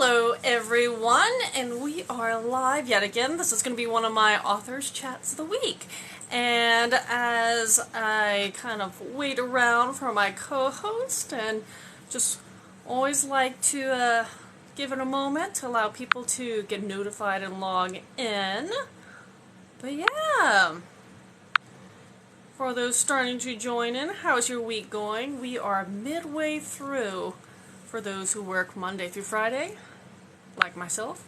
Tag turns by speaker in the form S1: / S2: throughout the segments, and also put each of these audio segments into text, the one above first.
S1: Hello everyone, and we are live yet again. This is going to be one of my authors' chats of the week. And as I kind of wait around for my co-host and just always like to give it a moment to allow people to get notified and log in. But yeah, for those starting to join in, how's your week going? We are midway through. For those who work Monday through Friday, like myself,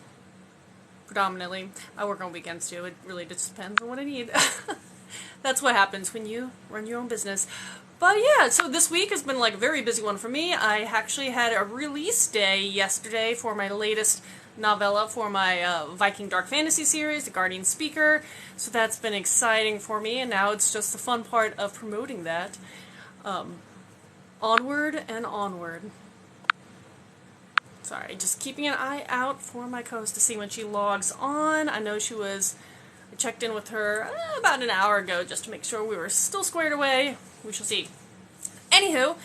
S1: predominantly. I work on weekends too. It really just depends on what I need. That's what happens when you run your own business. But yeah, so this week has been like a very busy one for me. I actually had a release day yesterday for my latest novella for my Viking Dark Fantasy series, The Guardian Speaker. So that's been exciting for me, and now it's just the fun part of promoting that. Onward and onward. Sorry, just keeping an eye out for my co-host to see when she logs on. I know I checked in with her about an hour ago just to make sure we were still squared away. We shall see. Anywho,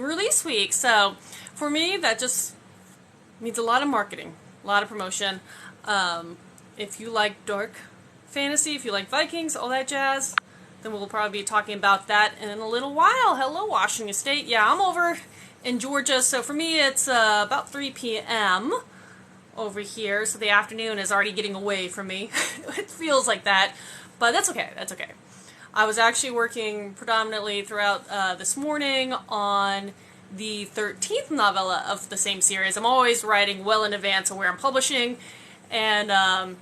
S1: release week. So, for me, that just means a lot of marketing, a lot of promotion. If you like dark fantasy, if you like Vikings, all that jazz, then we'll probably be talking about that in a little while. Hello, Washington State. Yeah, I'm over in Georgia, so for me it's about 3 p.m. over here, so the afternoon is already getting away from me. It feels like that, but that's okay, that's okay. I was actually working predominantly throughout this morning on the 13th novella of the same series. I'm always writing well in advance of where I'm publishing, and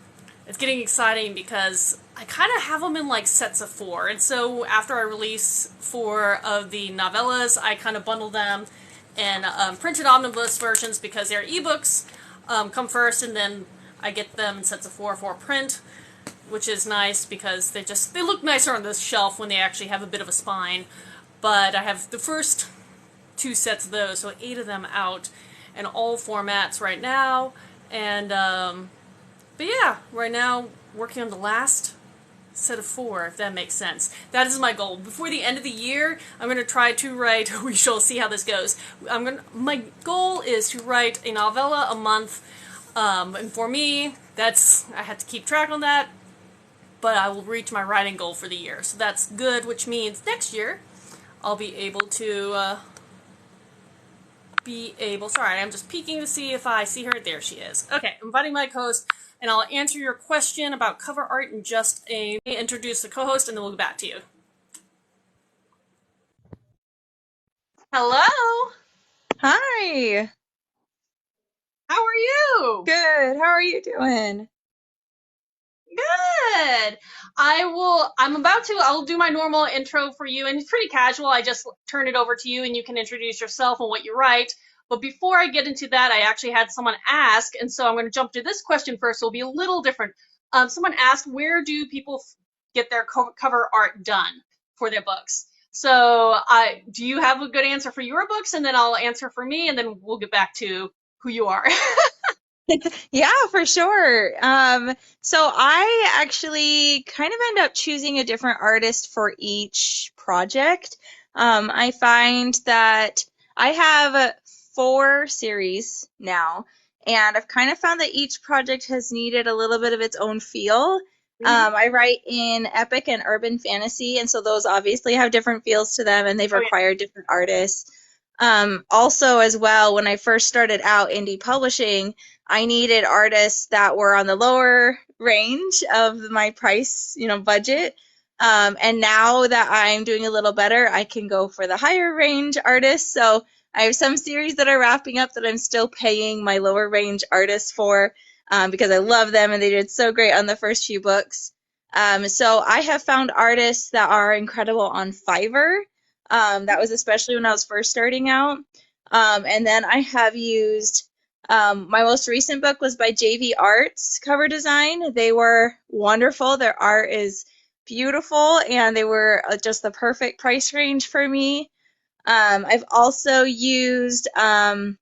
S1: it's getting exciting because I kind of have them in like sets of 4, and so after I release 4 of the novellas, I kind of bundle them and printed omnibus versions because their ebooks come first, and then I get them in sets of 4 for print, which is nice because they look nicer on the shelf when they actually have a bit of a spine. But I have the first 2 sets of those, so 8 of them out in all formats right now. And but yeah, right now working on the last set of 4, if that makes sense. That is my goal. Before the end of the year, I'm going to try to write, we shall see how this goes. My goal is to write a novella a month, and for me, I have to keep track on that, but I will reach my writing goal for the year. So that's good, which means next year, I'll be able to, sorry, I'm just peeking to see if I see her. There she is. Okay, I'm inviting my co-host, and I'll answer your question about cover art in just introduce the co-host, and then we'll get back to you. Hello.
S2: Hi.
S1: How are you?
S2: Good. How are you doing?
S1: Good. I'll do my normal intro for you, and it's pretty casual. I just turn it over to you, and you can introduce yourself and what you write. But before I get into that, I actually had someone ask, and so I'm going to jump to this question first. So it'll be a little different. Someone asked, where do people get their cover art done for their books? So do you have a good answer for your books? And then I'll answer for me, and then we'll get back to who you are.
S2: Yeah, for sure. So I actually kind of end up choosing a different artist for each project. I find that I have 4 series now, and I've kind of found that each project has needed a little bit of its own feel. I write in epic and urban fantasy, and so those obviously have different feels to them, and they've required different artists. Also, as well, when I first started out indie publishing, I needed artists that were on the lower range of my price, budget. And now that I'm doing a little better, I can go for the higher range artists. So I have some series that are wrapping up that I'm still paying my lower range artists for, because I love them and they did so great on the first few books. So I have found artists that are incredible on Fiverr. That was especially when I was first starting out. And then I have used my most recent book was by JV Arts Cover Design. They were wonderful. Their art is beautiful, and they were just the perfect price range for me. I've also used, I'm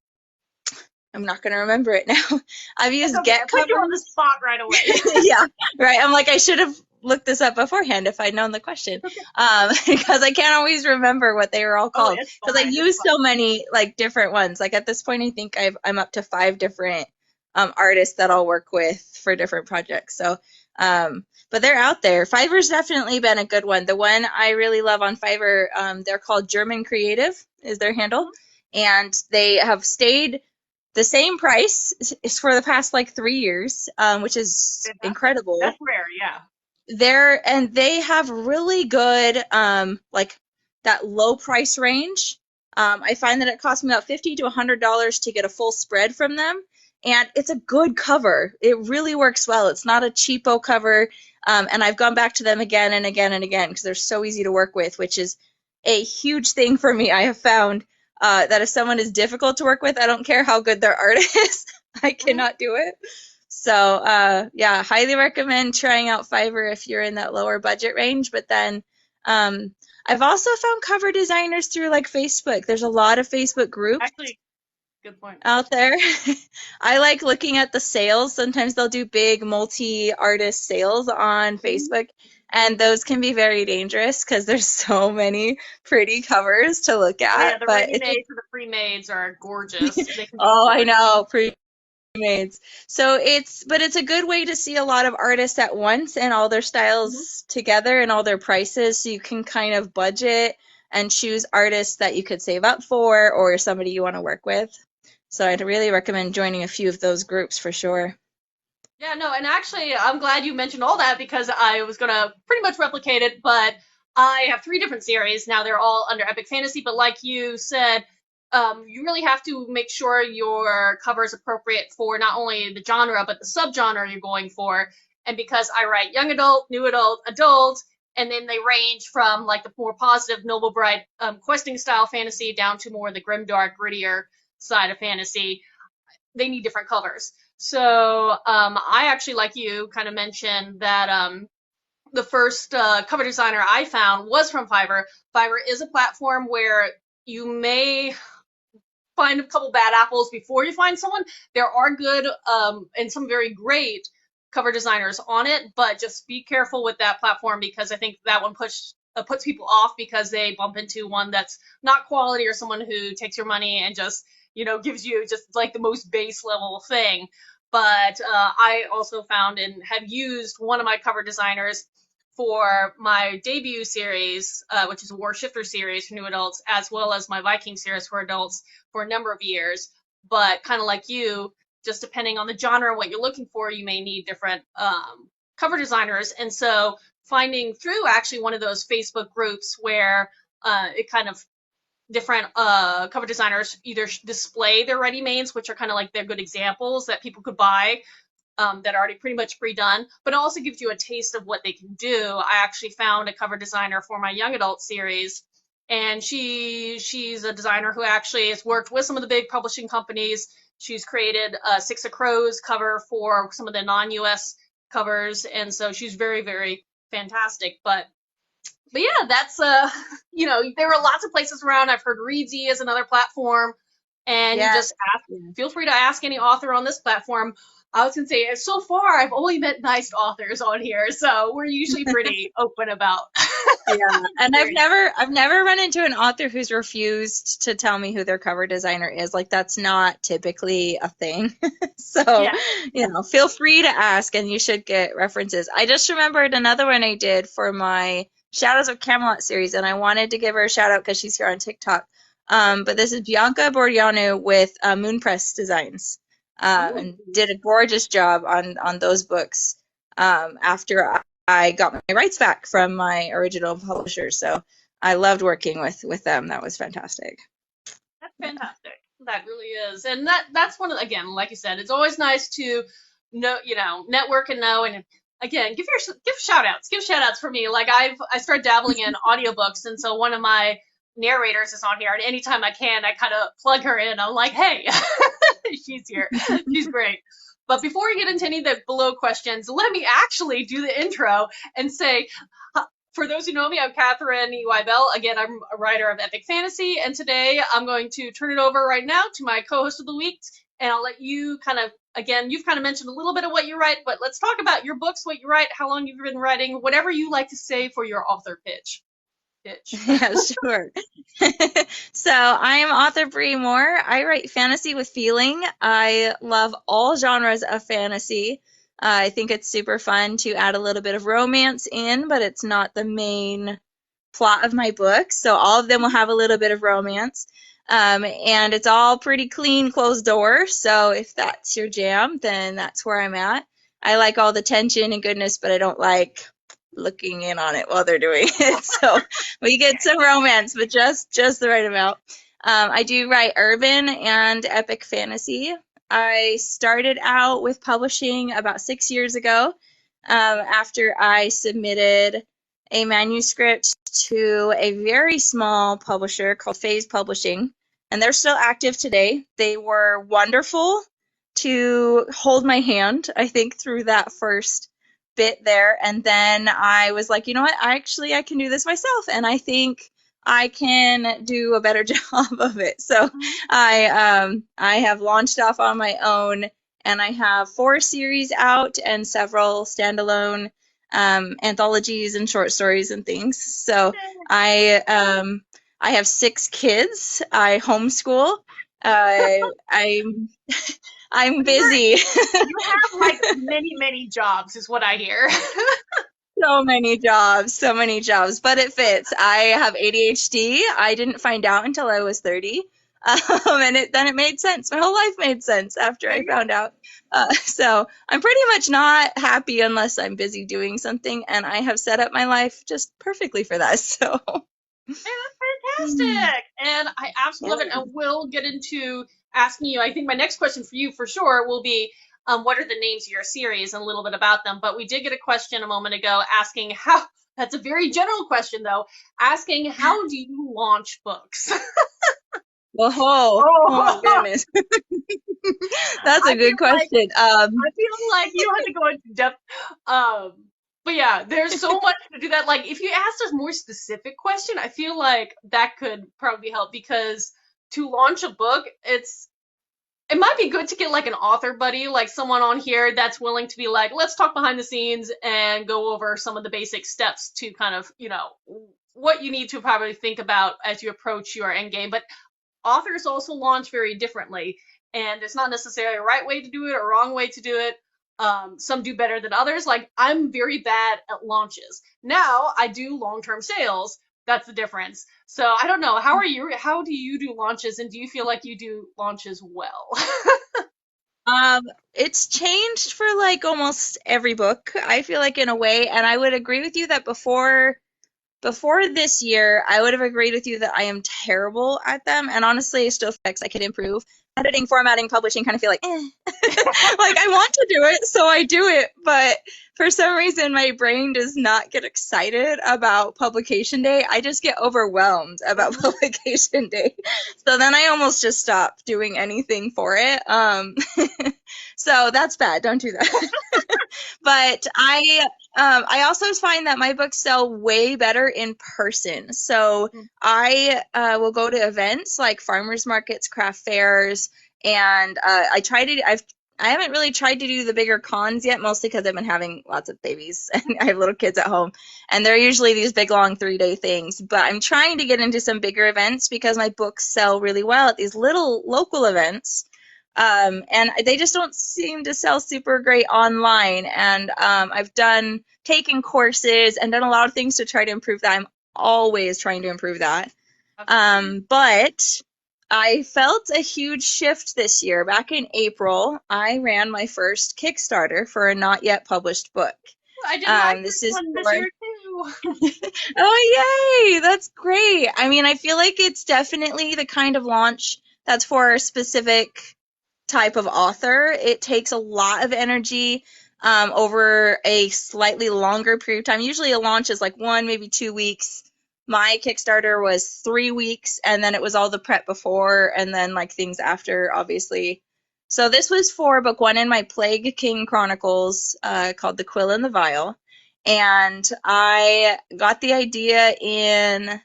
S2: not going to remember it now. I've used Get
S1: Cover. Put you on the spot right away.
S2: Yeah, right. I'm like, I should have looked this up beforehand if I'd known the question, because I can't always remember what they were all
S1: Oh,
S2: called.
S1: it's
S2: Because I
S1: fine.
S2: use so many like different ones. Like at this point, I think I'm up to 5 different artists that I'll work with for different projects. So, but they're out there. Fiverr's definitely been a good one. The one I really love on Fiverr, they're called German Creative, is their handle, and they have stayed the same price is for the past like 3 years, which is
S1: Fantastic.
S2: incredible.
S1: That's rare, yeah.
S2: They have really good like that low price range. I find that it costs me about $50 to $100 to get a full spread from them, and it's a good cover. It really works well. It's not a cheapo cover, and I've gone back to them again and again and again because they're so easy to work with, which is a huge thing for me. I have found that if someone is difficult to work with, I don't care how good their art is, I cannot do it. So, yeah, highly recommend trying out Fiverr if you're in that lower budget range. But then I've also found cover designers through like Facebook. There's a lot of Facebook groups
S1: Actually, good point.
S2: out there. I like looking at the sales. Sometimes they'll do big multi-artist sales on Facebook, and those can be very dangerous because there's so many pretty covers to look
S1: Oh yeah,
S2: at.
S1: the
S2: But it's
S1: ready-mades or the pre-mades are gorgeous. They can be
S2: oh, I
S1: gorgeous.
S2: know, maids. So it's a good way to see a lot of artists at once and all their styles together and all their prices, so you can kind of budget and choose artists that you could save up for or somebody you want to work with. So I'd really recommend joining a few of those groups for sure.
S1: Yeah, no, and actually, I'm glad you mentioned all that because I was gonna pretty much replicate it, but I have 3 different series. Now they're all under epic fantasy, but like you said, you really have to make sure your cover is appropriate for not only the genre, but the subgenre you're going for. And because I write young adult, new adult, adult, and then they range from like the more positive, noble bright, questing style fantasy down to more the grimdark, grittier side of fantasy, they need different covers. So I actually, like you, kind of mentioned that the first cover designer I found was from Fiverr. Fiverr is a platform where you may find a couple bad apples before you find someone. There are good and some very great cover designers on it, but just be careful with that platform because I think that one puts people off because they bump into one that's not quality or someone who takes your money and just gives you just like the most base level thing. But I also found and have used one of my cover designers for my debut series, which is a War Shifter series for new adults, as well as my Viking series for adults for a number of years. But kind of like you, just depending on the genre and what you're looking for, you may need different cover designers. And so finding through actually one of those Facebook groups where it kind of different cover designers either display their ready-mades, which are kind of like they're good examples that people could buy that are already pretty much pre-done, but it also gives you a taste of what they can do. I actually found a cover designer for my young adult series, and she's a designer who actually has worked with some of the big publishing companies. She's created a Six of Crows cover for some of the non-US covers, and so she's very, very fantastic. But yeah, that's there are lots of places around. I've heard Reedsy is another platform, and you
S2: Yeah.
S1: just feel free to ask any author on this platform. I was gonna say, so far I've only met nice authors on here, so we're usually pretty open about.
S2: Yeah, and I've never run into an author who's refused to tell me who their cover designer is. Like that's not typically a thing. So,
S1: Yeah.
S2: feel free to ask and you should get references. I just remembered another one I did for my Shadows of Camelot series, and I wanted to give her a shout out because she's here on TikTok. But this is Bianca Bordianu with Moonpress Designs, and did a gorgeous job on those books. After I got my rights back from my original publisher, so I loved working with them. That was fantastic.
S1: That's fantastic. That really is, and that's one of again, like you said, it's always nice to know, network and know, and again, give shout outs for me. Like I started dabbling in audiobooks, and so one of my narrators is on here, and anytime I can, I kind of plug her in. I'm like, hey, she's here, she's great. But before we get into any of the below questions, let me actually do the intro and say, for those who know me, I'm Katharine Wibell. Again, I'm a writer of epic fantasy, and today I'm going to turn it over right now to my co-host of the week, and I'll let you kind of, again, you've kind of mentioned a little bit of what you write, but let's talk about your books, what you write, how long you've been writing, whatever you like to say for your author pitch.
S2: Yeah, sure. So I am author Bree Moore. I write fantasy with feeling. I love all genres of fantasy. I think it's super fun to add a little bit of romance in, but it's not the main plot of my books. So all of them will have a little bit of romance. And it's all pretty clean, closed door. So if that's your jam, then that's where I'm at. I like all the tension and goodness, but I don't like looking in on it while they're doing it. So we get some romance, but just the right amount. I do write urban and epic fantasy. I started out with publishing about 6 years ago, after I submitted a manuscript to a very small publisher called Phase Publishing, and they're still active today. They were wonderful to hold my hand, I think, through that first bit there. And then I was like, you know what? I can do this myself, and I think I can do a better job of it. So I have launched off on my own, and I have 4 series out and several standalone anthologies and short stories and things. So I have 6 kids. I homeschool. I'm I'm busy.
S1: You have like many jobs, is what I hear.
S2: So many jobs, but it fits. I have ADHD. I didn't find out until I was 30. And then it made sense. My whole life made sense after I found out. So I'm pretty much not happy unless I'm busy doing something, and I have set up my life just perfectly for that. So.
S1: Yeah, that's fantastic. And I absolutely love it. And we'll get into asking you, I think my next question for you for sure will be, what are the names of your series and a little bit about them. But we did get a question a moment ago asking how, that's a very general question though, asking how do you launch books?
S2: Oh my goodness. That's a good question.
S1: I feel like you don't have to go into depth. But yeah, there's so much to do that. Like, if you asked a more specific question, I feel like that could probably help, because to launch a book, it might be good to get like an author buddy, like someone on here that's willing to be like, let's talk behind the scenes and go over some of the basic steps to kind of, what you need to probably think about as you approach your end game. But authors also launch very differently, and there's not necessarily a right way to do it or a wrong way to do it. Some do better than others. Like, I'm very bad at launches. Now I do long-term sales. That's the difference. So I don't know. How do you do launches, and do you feel like you do launches well?
S2: It's changed for like almost every book, I feel like, in a way, and I would agree with you that before this year, I would have agreed with you that I am terrible at them, and honestly, I still feel I could improve. Editing, formatting, publishing kind of feel like, like I want to do it, so I do it, but for some reason my brain does not get excited about publication day. I just get overwhelmed about publication day. So then I almost just stop doing anything for it. So that's bad. Don't do that. But I also find that my books sell way better in person. So I will go to events like farmers markets, craft fairs, and I haven't really tried to do the bigger cons yet, mostly because I've been having lots of babies and I have little kids at home, and they're usually these big long 3-day things. But I'm trying to get into some bigger events because my books sell really well at these little local events. And they just don't seem to sell super great online. And I've taken courses and done a lot of things to try to improve that. I'm always trying to improve that. But I felt a huge shift this year. Back in April, I ran my first Kickstarter for a not yet published book.
S1: I did my first one this year too.
S2: Oh, yay! That's great. I mean, I feel like it's definitely the kind of launch that's for a specific type of author. It takes a lot of energy over a slightly longer period of time. Usually a launch is like 1, maybe 2 weeks. My Kickstarter was 3 weeks, and then it was all the prep before and then like things after, obviously. So this was for book 1 in my Plague King Chronicles, called The Quill and the Vial. And I got the idea in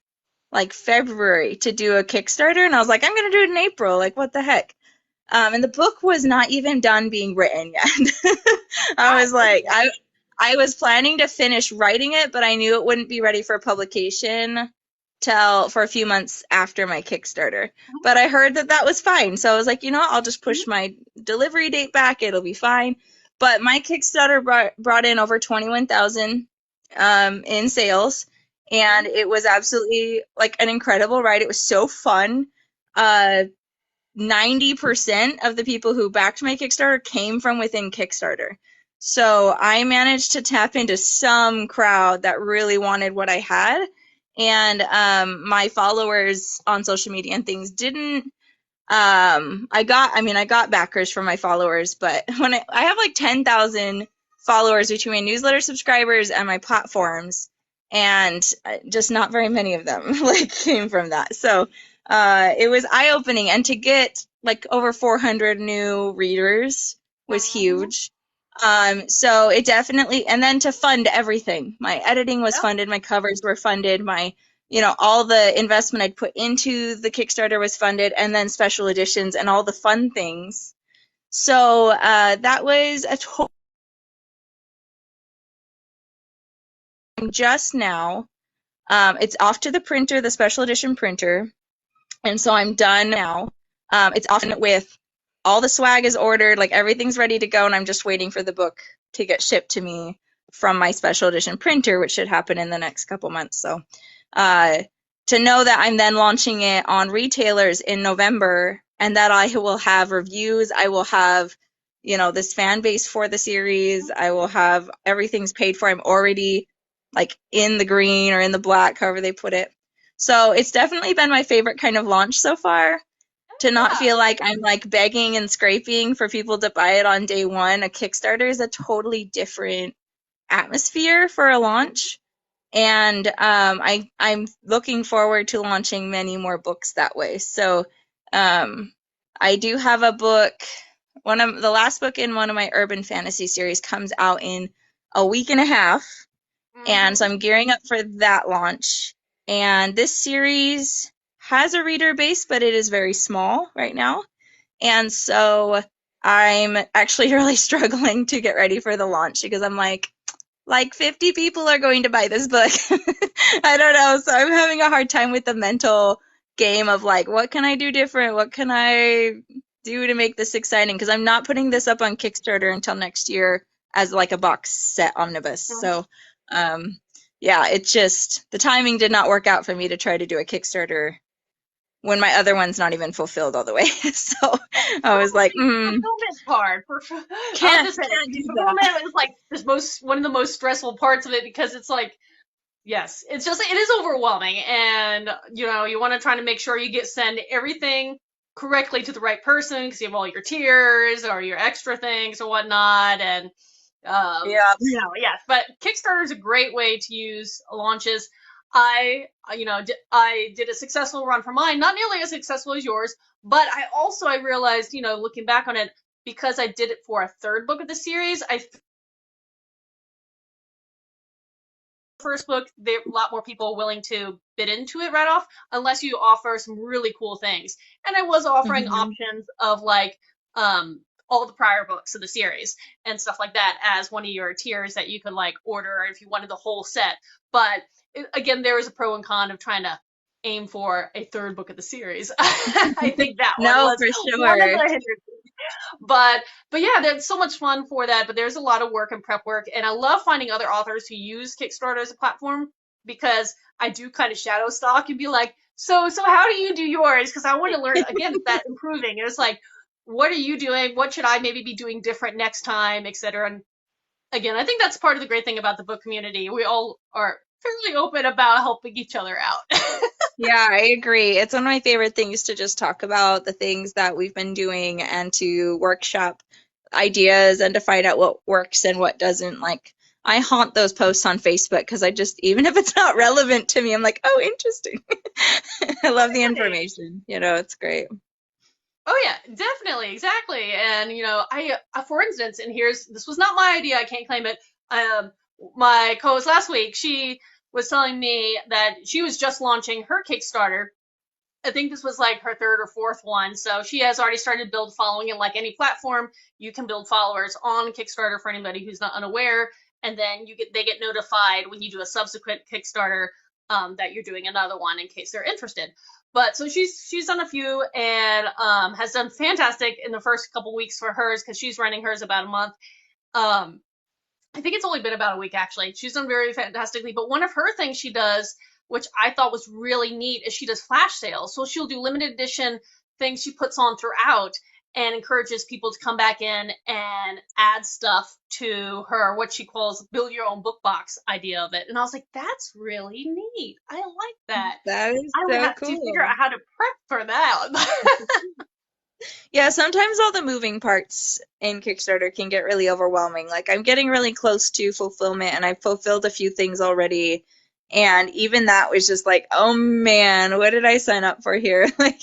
S2: like February to do a Kickstarter, and I was like, I'm going to do it in April. Like, what the heck? And the book was not even done being written yet. I
S1: I,
S2: was like, I was planning to finish writing it, but I knew it wouldn't be ready for publication till for a few months after my Kickstarter. But I heard that that was fine. So I was like, you know what, I'll just push my delivery date back. It'll be fine. But my Kickstarter brought in over 21,000 in sales, and it was absolutely like an incredible ride. It was so fun. 90% of the people who backed my Kickstarter came from within Kickstarter. So I managed to tap into some crowd that really wanted what I had. And my followers on social media and things didn't. I got backers from my followers, but when I have like 10,000 followers between my newsletter subscribers and my platforms, and just not very many of them like came from that. So it was eye-opening, and to get like over 400 new readers was huge. So it definitely, and then to fund everything. My editing was funded, my covers were funded, my, all the investment I'd put into the Kickstarter was funded, and then special editions and all the fun things. So that was a total. Just now, it's off to the printer, the special edition printer. And so I'm done now. It's often with all the swag is ordered, like everything's ready to go, and I'm just waiting for the book to get shipped to me from my special edition printer, which should happen in the next couple months. So to know that I'm then launching it on retailers in November, and that I will have reviews, I will have, this fan base for the series, I will have everything's paid for. I'm already like in the green or in the black, however they put it. So it's definitely been my favorite kind of launch so far, to not feel like I'm like begging and scraping for people to buy it on day one. A Kickstarter is a totally different atmosphere for a launch. And I'm looking forward to launching many more books that way. So I do have a book. The last book in one of my urban fantasy series comes out in a week and a half. And so I'm gearing up for that launch. And this series has a reader base, but it is very small right now. And so I'm actually really struggling to get ready for the launch, because I'm like 50 people are going to buy this book. I don't know. So I'm having a hard time with the mental game of like, what can I do different? What can I do to make this exciting? Because I'm not putting this up on Kickstarter until next year as like a box set omnibus. So yeah, it's just the timing did not work out for me to try to do a Kickstarter when my other one's not even fulfilled all the way. So I was like,
S1: fulfillment part.
S2: Can't do
S1: fulfillment is like one of the most stressful parts of it, because it's like, yes, it is overwhelming, and you want to try to make sure you send everything correctly to the right person, because you have all your tiers or your extra things or whatnot, and yes. But Kickstarter is a great way to use launches. I did a successful run for mine, not nearly as successful as yours, but I realized, looking back on it, because I did it for a third book of the series, first book, there a lot more people willing to bid into it right off, unless you offer some really cool things. And I was offering options of like all the prior books of the series and stuff like that as one of your tiers that you could like order if you wanted the whole set. But again, there is a pro and con of trying to aim for a third book of the series. I think that one was
S2: for sure.
S1: one of the hindrances. But yeah, there's so much fun for that, but there's a lot of work and prep work, and I love finding other authors who use Kickstarter as a platform, because I do kind of shadow stalk and be like, so how do you do yours? Because I want to learn, again, that improving. And it's like, what are you doing? What should I maybe be doing different next time, etc. And again, I think that's part of the great thing about the book community. We all are fairly open about helping each other out.
S2: Yeah, I agree. It's one of my favorite things to just talk about the things that we've been doing, and to workshop ideas and to find out what works and what doesn't. Like, I haunt those posts on Facebook, because I just, even if it's not relevant to me, I'm like, oh, interesting. I love the information. It's great.
S1: Oh yeah, definitely, exactly. And for instance, and this was not my idea, I can't claim it. My co-host last week, she was telling me that she was just launching her Kickstarter, I think this was like her third or fourth one. So she has already started to build following, and like any platform, you can build followers on Kickstarter for anybody who's not unaware. And then they get notified when you do a subsequent Kickstarter that you're doing another one in case they're interested. But so she's done a few and has done fantastic in the first couple weeks for hers because she's running hers about a month. Um, I think it's only been about a week actually. She's done very fantastically. But one of her things she does, which I thought was really neat, is she does flash sales. So she'll do limited edition things she puts on throughout and encourages people to come back in and add stuff to her, what she calls build your own book box idea of it. And I was like, that's really neat. I like that.
S2: That is
S1: I would
S2: so
S1: have to figure
S2: cool.
S1: out how to prep for that.
S2: Yeah, sometimes all the moving parts in Kickstarter can get really overwhelming. Like I'm getting really close to fulfillment and I've fulfilled a few things already. And even that was just like, oh man, what did I sign up for here? Like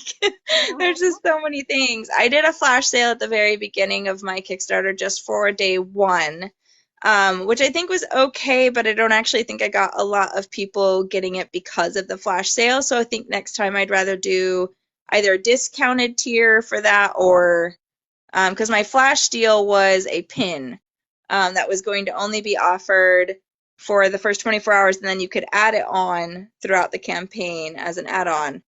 S2: there's just so many things. I did a flash sale at the very beginning of my Kickstarter just for day one, which I think was okay, but I don't actually think I got a lot of people getting it because of the flash sale. So I think next time I'd rather do either a discounted tier for that or because my flash deal was a pin that was going to only be offered for the first 24 hours, and then you could add it on throughout the campaign as an add-on.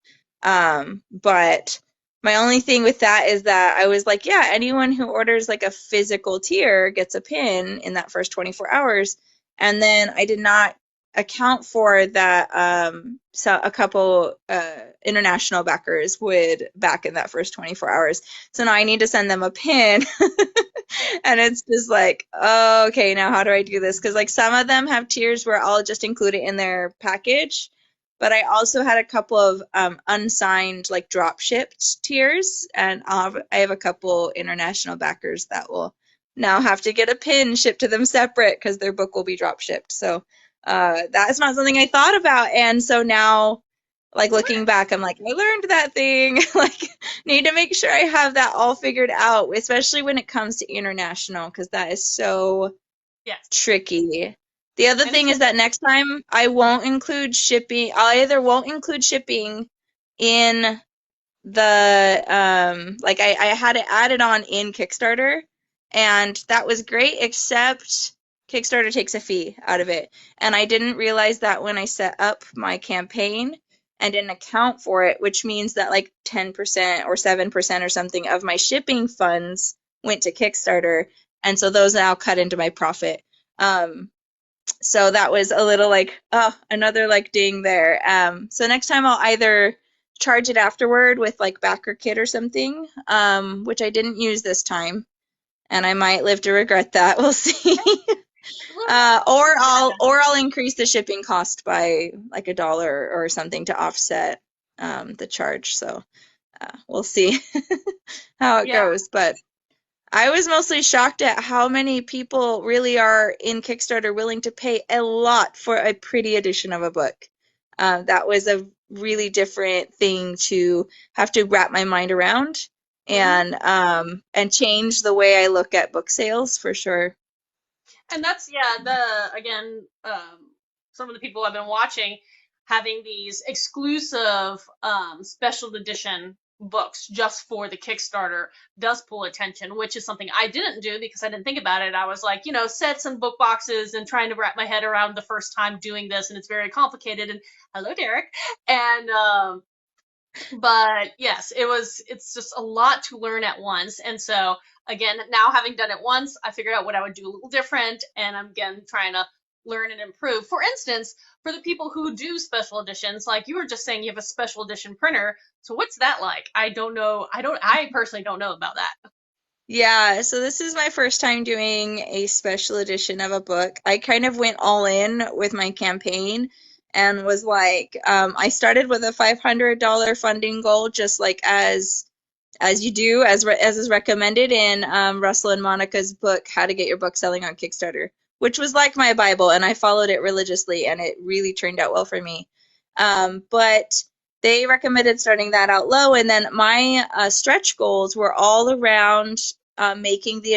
S2: But my only thing with that is that I was like, yeah, anyone who orders like a physical tier gets a pin in that first 24 hours. And then I did not account for that so a couple international backers would back in that first 24 hours. So now I need to send them a pin. And it's just like, oh, okay, now how do I do this? Because like some of them have tiers where I'll just include it in their package. But I also had a couple of unsigned, like drop shipped tiers, and I have a couple international backers that will now have to get a pin shipped to them separate because their book will be drop shipped. So that is not something I thought about, and so now, like looking back, I'm like, I learned that thing. Like, need to make sure I have that all figured out, especially when it comes to international, because that is so
S1: Yes.
S2: tricky. The other
S1: And it's
S2: thing is that next time I won't include shipping. I either won't include shipping in the like I had it added on in Kickstarter, and that was great, except Kickstarter takes a fee out of it. And I didn't realize that when I set up my campaign and didn't account for it, which means that like 10% or 7% or something of my shipping funds went to Kickstarter, and so those now cut into my profit. So that was a little like, oh, another like ding there. So next time I'll either charge it afterward with like backer kit or something, which I didn't use this time, and I might live to regret that. We'll see. Or I'll increase the shipping cost by like $1 or something to offset the charge. So we'll see how it
S1: yeah.
S2: goes. But I was mostly shocked at how many people really are in Kickstarter willing to pay a lot for a pretty edition of a book. That was a really different thing to have to wrap my mind around and change the way I look at book sales for sure.
S1: And that's yeah, the again, some of the people I've been watching having these exclusive special edition books just for the Kickstarter does pull attention, which is something I didn't do because I didn't think about it. I was like, sets and book boxes and trying to wrap my head around the first time doing this, and it's very complicated. And hello, Derek. And but yes, it's just a lot to learn at once. And so again, now having done it once, I figured out what I would do a little different, and I'm again trying to learn and improve. For instance, for the people who do special editions, like you were just saying, you have a special edition printer. So what's that like? I don't know. I personally don't know about that.
S2: Yeah, so this is my first time doing a special edition of a book. I kind of went all in with my campaign and was like, I started with a $500 funding goal, just like as you do, as is recommended in Russell and Monica's book, How to Get Your Book Selling on Kickstarter, which was like my Bible, and I followed it religiously, and it really turned out well for me. But they recommended starting that out low, and then my stretch goals were all around making the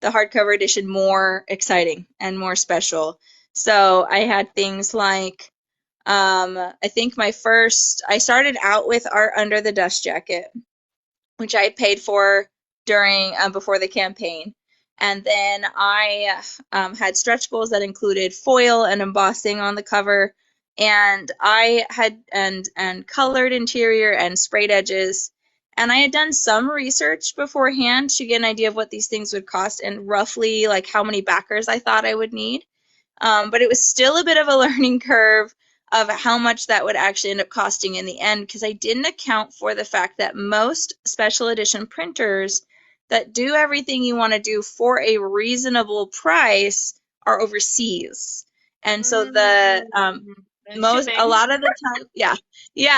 S2: hardcover edition, more exciting and more special. So I had things like I think I started out with Art Under the Dust Jacket, which I paid for during before the campaign. And then I had stretch goals that included foil and embossing on the cover, and I had and colored interior and sprayed edges. And I had done some research beforehand to get an idea of what these things would cost and roughly like how many backers I thought I would need. But it was still a bit of a learning curve of how much that would actually end up costing in the end, because I didn't account for the fact that most special edition printers that do everything you want to do for a reasonable price are overseas. And so
S1: And
S2: a
S1: shipping.
S2: lot of the time, yeah,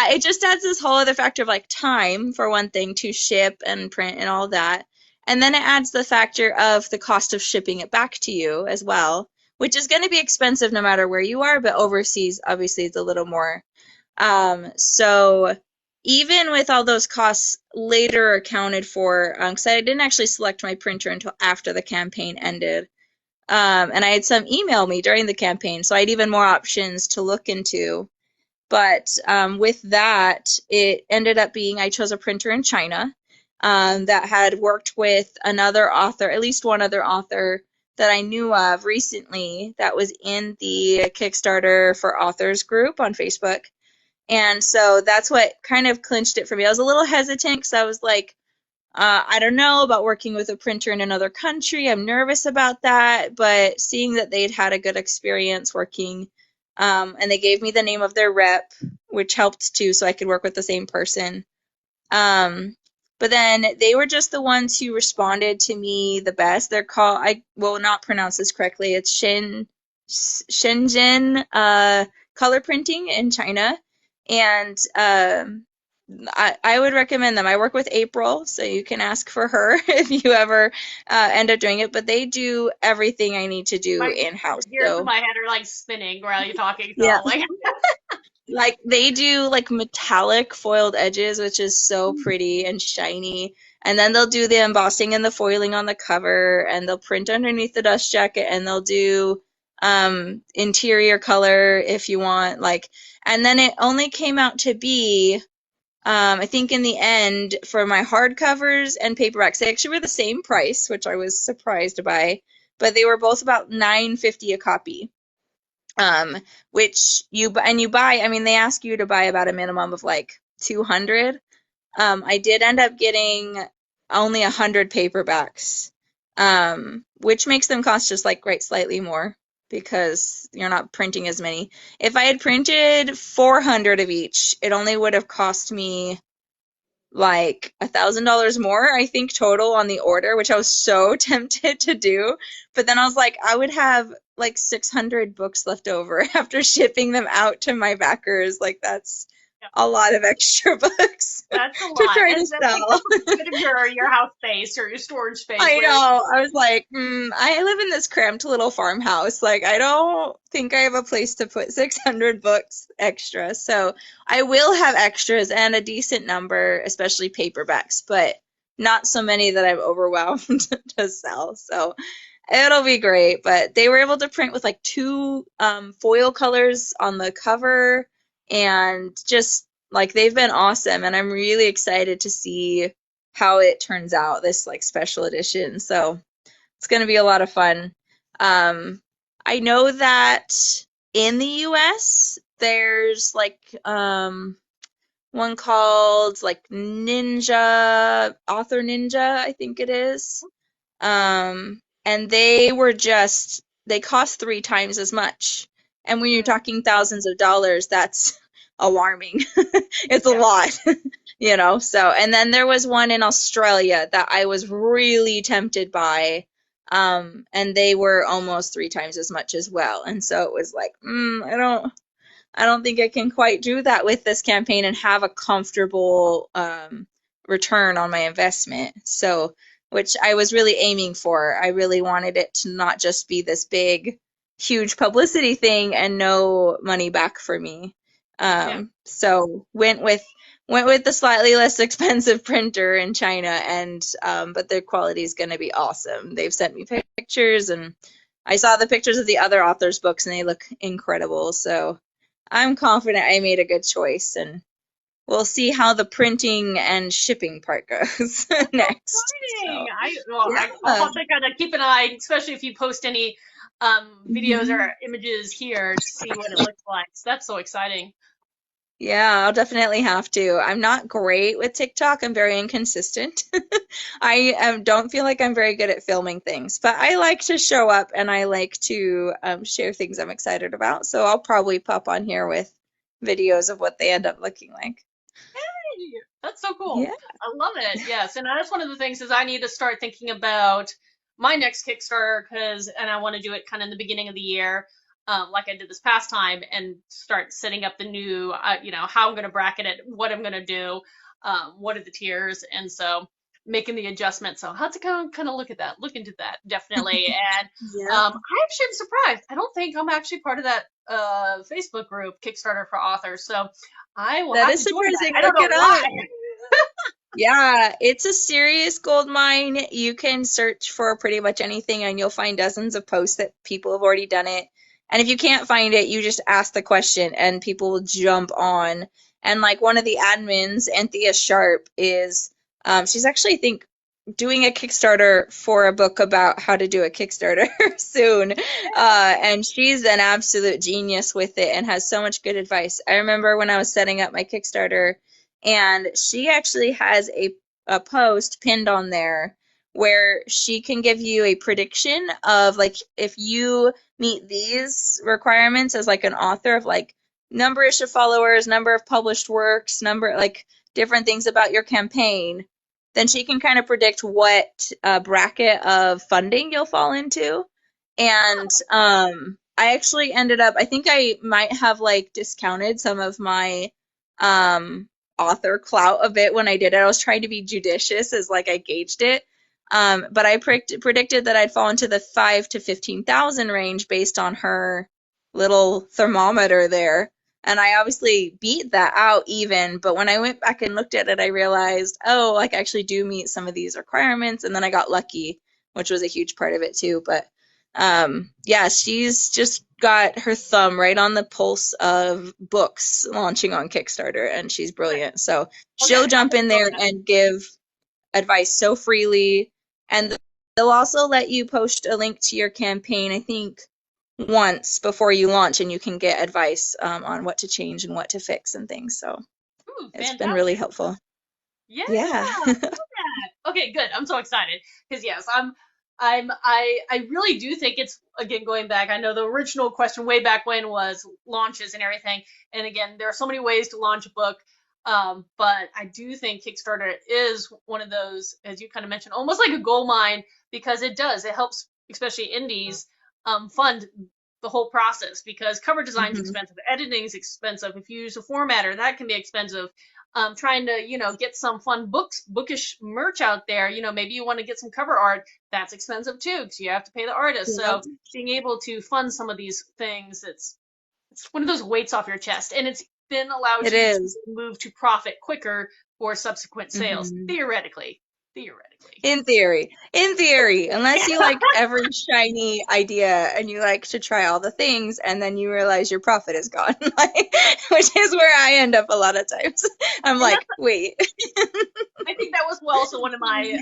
S2: it just adds this whole other factor of like time for one thing to ship and print and all that. And then it adds the factor of the cost of shipping it back to you as well, which is going to be expensive no matter where you are, but overseas obviously it's a little more. So even with all those costs later accounted for, because I didn't actually select my printer until after the campaign ended, and I had some email me during the campaign, so I had even more options to look into. But with that, it ended up being I chose a printer in China that had worked with another author, at least one other author that I knew of recently that was in the Kickstarter for Authors group on Facebook. And so that's what kind of clinched it for me. I was a little hesitant because I was like, I don't know about working with a printer in another country. I'm nervous about that. But seeing that they'd had a good experience working, and they gave me the name of their rep, which helped too, so I could work with the same person. Um, but then they were just the ones who responded to me the best. They're called, I will not pronounce this correctly. It's Shenzhen Color Printing in China. And I would recommend them. I work with April, so you can ask for her if you ever end up doing it. But they do everything I need to do
S1: My
S2: in-house.
S1: gears in
S2: So
S1: my head are like spinning while you're talking, so
S2: yeah,
S1: I'm like,
S2: like they do like metallic foiled edges, which is so pretty and shiny. And then they'll do the embossing and the foiling on the cover, and they'll print underneath the dust jacket, and they'll do interior color if you want. Like, and then it only came out to be I think in the end, for my hardcovers and paperbacks, they actually were the same price, which I was surprised by, but they were both about $9.50 a copy. Which you buy, I mean, they ask you to buy about a minimum of like 200. I did end up getting only 100 paperbacks, which makes them cost just like right slightly more because you're not printing as many. If I had printed 400 of each, it only would have cost me like $1,000 more, I think, total on the order, which I was so tempted to do. But then I was like, I would have like 600 books left over after shipping them out to my backers. Like, that's
S1: yeah,
S2: a lot of extra books
S1: that's a
S2: to
S1: lot.
S2: try
S1: And
S2: to
S1: that takes
S2: sell.
S1: up a bit of your house space or your storage space
S2: I
S1: where
S2: know. I was like, I live in this cramped little farmhouse. Like, I don't think I have a place to put 600 books extra. So I will have extras and a decent number, especially paperbacks, but not so many that I'm overwhelmed to sell. So it'll be great. But they were able to print with like two foil colors on the cover, and just like they've been awesome. And I'm really excited to see how it turns out, this like special edition. So it's going to be a lot of fun. I know that in the US, there's like one called like Author Ninja, I think it is. And they cost 3 times as much. And when you're talking thousands of dollars, that's alarming. It's a
S1: yeah.
S2: lot, you know. So, and then there was one in Australia that I was really tempted by, and they were almost 3 times as much as well. And so it was like, I don't think I can quite do that with this campaign and have a comfortable return on my investment. So, which I was really aiming for. I really wanted it to not just be this big, huge publicity thing and no money back for me.
S1: Yeah.
S2: So went with the slightly less expensive printer in China, and but their quality is going to be awesome. They've sent me pictures, and I saw the pictures of the other authors' books, and they look incredible. So I'm confident I made a good choice, and we'll see how the printing and shipping part goes next.
S1: Exciting.
S2: So,
S1: I'll
S2: yeah.
S1: have to kind of keep an eye, especially if you post any videos
S2: Mhm.
S1: or images here to see what it looks like. So that's so exciting.
S2: Yeah, I'll definitely have to. I'm not great with TikTok. I'm very inconsistent. I don't feel like I'm very good at filming things, but I like to show up and I like to share things I'm excited about. So I'll probably pop on here with videos of what they end up looking like.
S1: That's so cool.
S2: Yeah.
S1: I love it. Yes, and that's one of the things is I need to start thinking about my next Kickstarter and I want to do it kind of in the beginning of the year, like I did this past time, and start setting up the new, how I'm going to bracket it, what I'm going to do, what are the tiers, and so making the adjustments. So I'll have to kind of look into that definitely. And
S2: Yeah.
S1: I actually am surprised. I don't think I'm actually part of that Facebook group Kickstarter for authors. So I will
S2: That
S1: have
S2: is
S1: to join that.
S2: surprising.
S1: I don't
S2: Look
S1: know
S2: it
S1: why.
S2: up. Yeah, it's a serious gold mine. You can search for pretty much anything and you'll find dozens of posts that people have already done it. And if you can't find it, you just ask the question and people will jump on. And like one of the admins, Anthea Sharp, she's actually, I think, doing a Kickstarter for a book about how to do a Kickstarter soon. And she's an absolute genius with it and has so much good advice. I remember when I was setting up my Kickstarter, and she actually has a post pinned on there where she can give you a prediction of like if you meet these requirements as like an author of like number-ish of followers, number of published works, number like different things about your campaign, then she can kind of predict what bracket of funding you'll fall into. And I actually ended up, I think I might have like discounted some of my um author clout a bit when I did it. I was trying to be judicious as like I gauged it. But I predicted that I'd fall into the 5 to 15,000 range based on her little thermometer there. And I obviously beat that out even, but when I went back and looked at it, I realized, oh, like I actually do meet some of these requirements. And then I got lucky, which was a huge part of it too. But yeah, she's just got her thumb right on the pulse of books launching on Kickstarter, and she's brilliant. So
S1: Okay,
S2: she'll jump in there and give advice so freely. And they'll also let you post a link to your campaign, I think, once before you launch, and you can get advice on what to change and what to fix and things. So
S1: ooh,
S2: it's been really
S1: fantastic.
S2: helpful.
S1: Yeah,
S2: Yeah.
S1: love that. Okay, good. I'm so excited because yes, I really do think it's again going back. I know the original question way back when was launches and everything, and again, there are so many ways to launch a book. But I do think Kickstarter is one of those, as you kind of mentioned, almost like a gold mine because it helps, especially indies, fund the whole process because cover design is
S2: Hmm.
S1: expensive, editing is expensive. If you use a formatter, that can be expensive. Trying to, get some fun bookish merch out there. Maybe you want to get some cover art. That's expensive too, because you have to pay the artist.
S2: Yep.
S1: So being able to fund some of these things, it's one of those weights off your chest, and it's then allows
S2: It
S1: you to
S2: is.
S1: move to profit quicker for subsequent sales.
S2: Hmm.
S1: Theoretically.
S2: In theory, unless you like every shiny idea and you like to try all the things and then you realize your profit is gone, like, which is where I end up a lot of times. I'm
S1: And that's
S2: like, wait.
S1: I think that was also one of my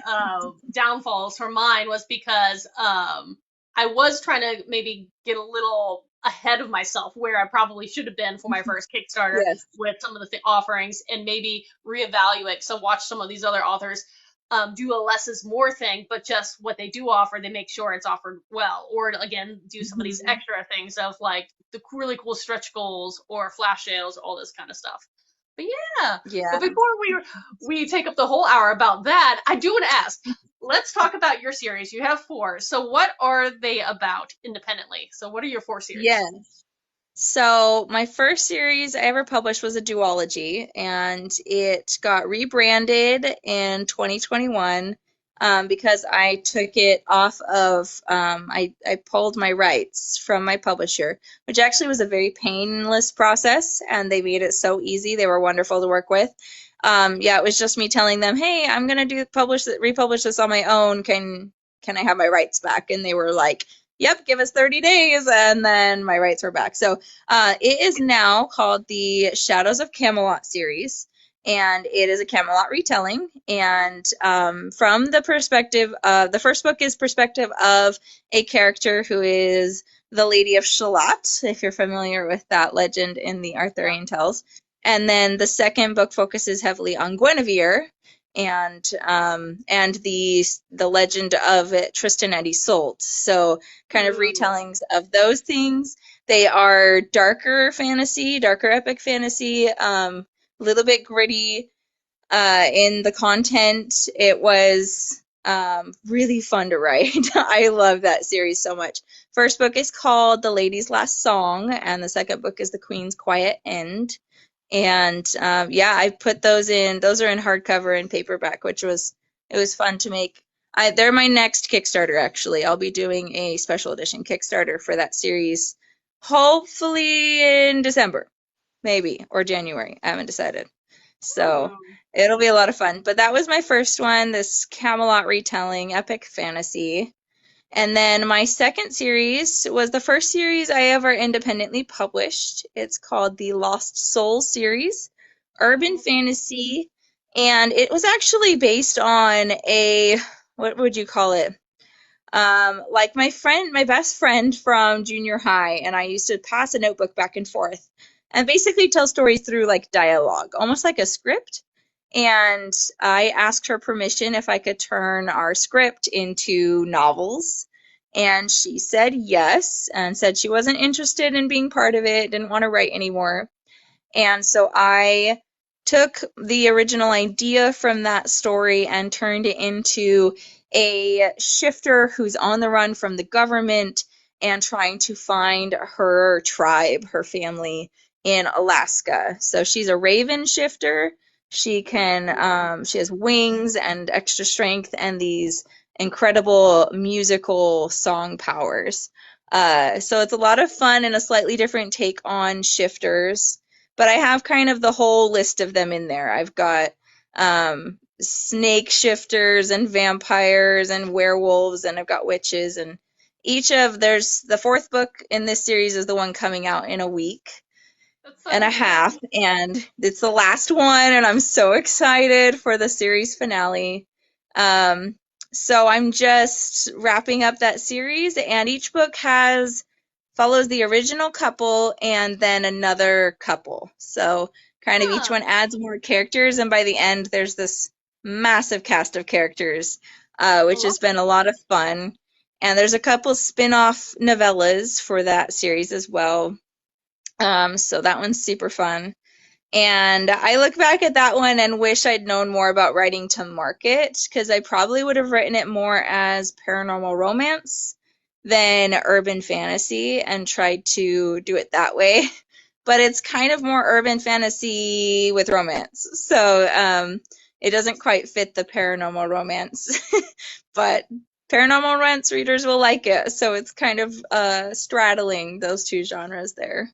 S1: downfalls for mine was because I was trying to maybe get a little ahead of myself where I probably should have been for my first Kickstarter
S2: Yes.
S1: with some of the offerings and maybe reevaluate. So watch some of these other authors do a less is more thing, but just what they do offer, they make sure it's offered well. Or again, do some of these
S2: Mhm.
S1: extra things of like the really cool stretch goals or flash sales, all this kind of stuff. But yeah,
S2: Yeah.
S1: but before we take up the whole hour about that, I do want to ask. Let's talk about your series. You have four. So what are they about independently? So what are your four series?
S2: Yeah. So my first series I ever published was a duology, and it got rebranded in 2021 because I took it off of I pulled my rights from my publisher, which actually was a very painless process, and they made it so easy. They were wonderful to work with. Yeah, it was just me telling them, "Hey, I'm gonna republish this on my own. Can I have my rights back?" And they were like, yep, give us 30 days, and then my rights were back. So it is now called the Shadows of Camelot series, and it is a Camelot retelling. And from the perspective of the first book is perspective of a character who is the Lady of Shalott, if you're familiar with that legend in the Arthurian tales. And then the second book focuses heavily on Guinevere and the legend of Tristan and Isolde. So kind of retellings of those things. They are darker fantasy, darker epic fantasy, a little bit gritty in the content. It was really fun to write. I love that series so much. First book is called The Lady's Last Song, and the second book is The Queen's Quiet End. And yeah, I put those in. Those are in hardcover and paperback, it was fun to make. They're my next Kickstarter, actually. I'll be doing a special edition Kickstarter for that series, hopefully in December, maybe, or January. I haven't decided. So it'll be a lot of fun. But that was my first one, this Camelot retelling, epic fantasy. And then my second series was the first series I ever independently published. It's called the Lost Souls series, urban fantasy, and it was actually based on what would you call it? Like my best friend from junior high, and I used to pass a notebook back and forth and basically tell stories through like dialogue, almost like a script. And I asked her permission if I could turn our script into novels. And she said yes, and said she wasn't interested in being part of it, didn't want to write anymore. And so I took the original idea from that story and turned it into a shifter who's on the run from the government and trying to find her tribe, her family in Alaska. So she's a raven shifter. She has wings and extra strength and these incredible musical song powers. So it's a lot of fun and a slightly different take on shifters. But I have kind of the whole list of them in there. I've got snake shifters and vampires and werewolves, and I've got witches. And there's the fourth book in this series is the one coming out in a week and a half, and it's the last one, and I'm so excited for the series finale. So I'm just wrapping up that series, and each book follows the original couple and then another couple. So kind of each one adds more characters, and by the end there's this massive cast of characters, which has been a lot of fun. And there's a couple spin-off novellas for that series as well. So that one's super fun. And I look back at that one and wish I'd known more about writing to market, because I probably would have written it more as paranormal romance than urban fantasy and tried to do it that way. But it's kind of more urban fantasy with romance. So it doesn't quite fit the paranormal romance. But paranormal romance readers will like it. So it's kind of straddling those two genres there.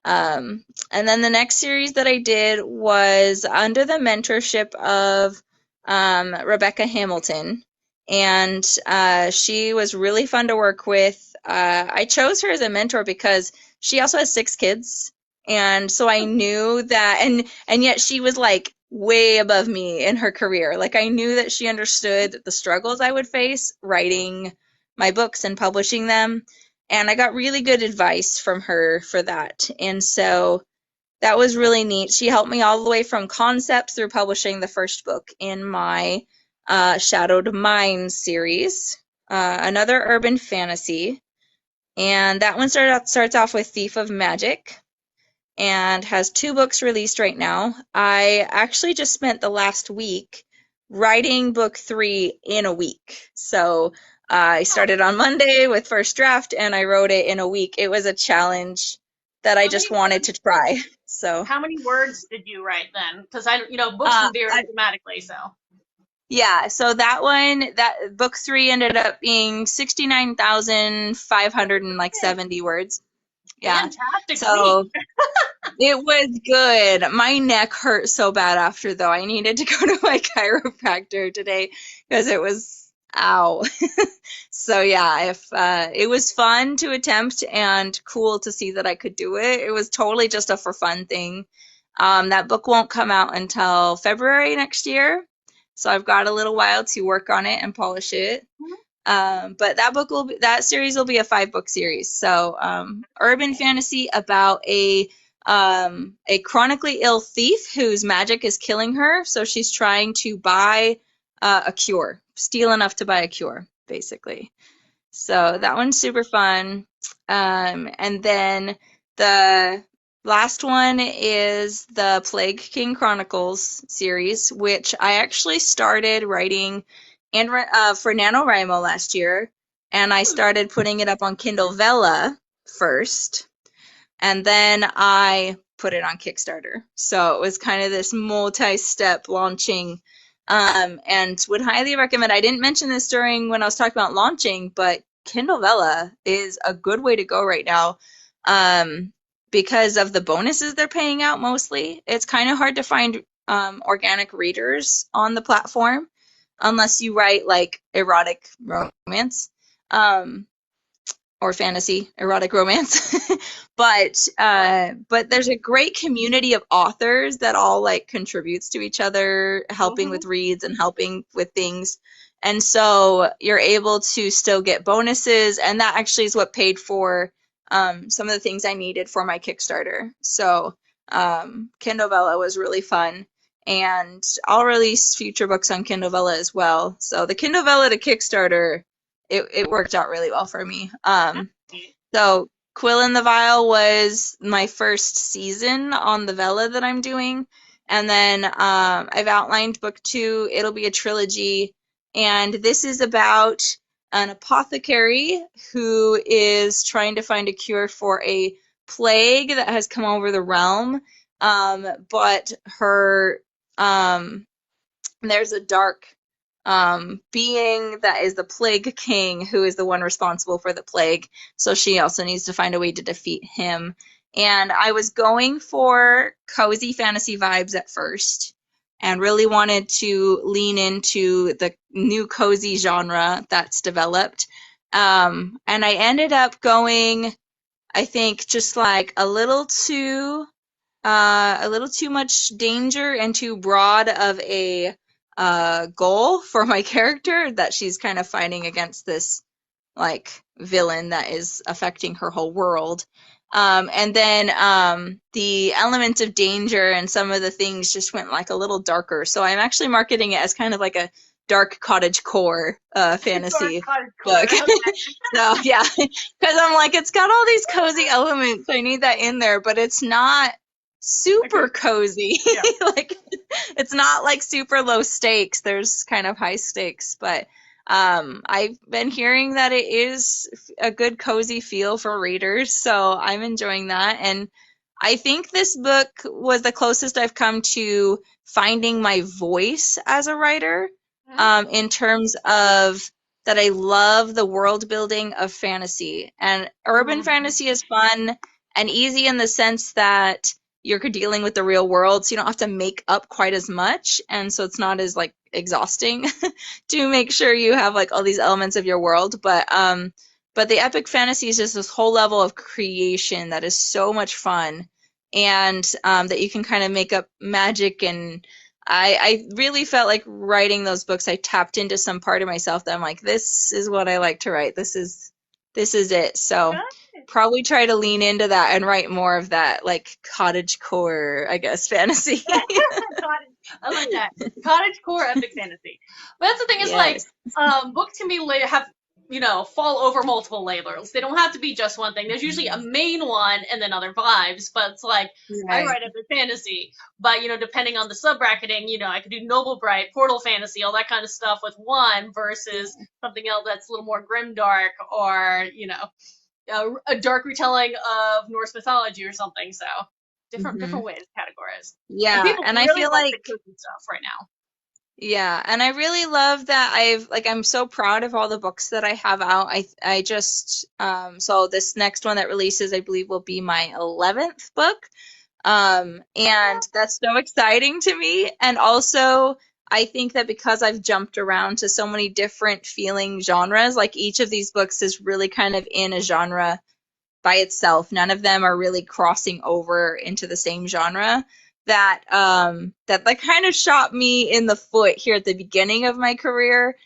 S2: And then the next series that I did was under the mentorship of Rebecca Hamilton, and she was really fun to work with. I chose her as a mentor because she also has 6 kids, and so I knew that, and yet she was like way above me in her career. Like I knew that she understood the struggles I would face writing my books and publishing them. And I got really good advice from her for that. And so that was really neat. She helped me all the way from concept through publishing the first book in my Shadowed Minds series, another urban fantasy. And that one starts off with Thief of Magic and has 2 books released right now. I actually just spent the last week writing book 3 in a week. So I started on Monday with first draft, and I wrote it in a week. It was a challenge that I just wanted to try. So
S1: how many words did you write then? Because books can vary dramatically. So
S2: yeah, so that book 3 ended up being 69,570 words. Yeah,
S1: fantastic.
S2: So it was good. My neck hurt so bad after, though. I needed to go to my chiropractor today because it was, ow. So yeah, if it was fun to attempt and cool to see that I could do it. It was totally just a for fun thing. That book won't come out until February next year, so I've got a little while to work on it and polish it. But that series will be a 5 book series. So urban fantasy about a chronically ill thief whose magic is killing her. So she's trying to buy a cure, steal enough to buy a cure, basically. So that one's super fun. And then the last one is the Plague King Chronicles series, which I actually started writing for NaNoWriMo last year, and I started putting it up on Kindle Vella first, and then I put it on Kickstarter. So it was kind of this multi-step launching, and would highly recommend. I didn't mention this during when I was talking about launching, but Kindle Vella is a good way to go right now, because of the bonuses they're paying out mostly. It's kind of hard to find organic readers on the platform unless you write like erotic romance. Or fantasy erotic romance. But there's a great community of authors that all like contributes to each other, helping with reads and helping with things. And so you're able to still get bonuses, and that actually is what paid for some of the things I needed for my Kickstarter. So Kindle Vella was really fun, and I'll release future books on Kindle Vella as well. So the Kindle Vella to Kickstarter, it worked out really well for me. So Quill in the Vial was my first season on the Vella that I'm doing. And then I've outlined book 2. It'll be a trilogy. And this is about an apothecary who is trying to find a cure for a plague that has come over the realm. But there's a dark being that is the Plague King, who is the one responsible for the plague. So she also needs to find a way to defeat him. And I was going for cozy fantasy vibes at first, and really wanted to lean into the new cozy genre that's developed. And I ended up going, I think, just like a little too much danger and too broad of a goal for my character, that she's kind of fighting against this like villain that is affecting her whole world. And then the element of danger and some of the things just went like a little darker. So I'm actually marketing it as kind of like a dark cottagecore fantasy book. So yeah, because I'm like, it's got all these cozy elements. I need that in there, but it's not super cozy.
S1: Yeah.
S2: Like, it's not like super low stakes. There's kind of high stakes, but I've been hearing that it is a good cozy feel for readers, so I'm enjoying that. And I think this book was the closest I've come to finding my voice as a writer, in terms of that I love the world building of fantasy. And urban fantasy is fun and easy in the sense that you're dealing with the real world, so you don't have to make up quite as much, and so it's not as like exhausting to make sure you have like all these elements of your world. But the epic fantasy is just this whole level of creation that is so much fun, and that you can kind of make up magic. And I really felt like writing those books, I tapped into some part of myself that I'm like, this is what I like to write. This is it. So probably try to lean into that and write more of that like cottagecore, I guess, fantasy.
S1: I like that. Cottagecore epic fantasy. But that's the thing is,
S2: Yes.
S1: like, books can be fall over multiple labels. They don't have to be just one thing. There's usually a main one and then other vibes, but it's like, I write epic fantasy, but, depending on the sub-bracketing, I could do noble bright, portal fantasy, all that kind of stuff with one versus something else that's a little more grimdark, or, a dark retelling of Norse mythology or something. So different ways to categorize.
S2: Yeah,
S1: And
S2: I
S1: really
S2: feel
S1: like
S2: like
S1: the cooking stuff right now.
S2: yeah, and I really love that I'm so proud of all the books that I have out. I just so this next one that releases, I believe, will be my 11th book. And that's so exciting to me. And also, I think that because I've jumped around to so many different feeling genres, like each of these books is really kind of in a genre by itself. None of them are really crossing over into the same genre. That like kind of shot me in the foot here at the beginning of my career,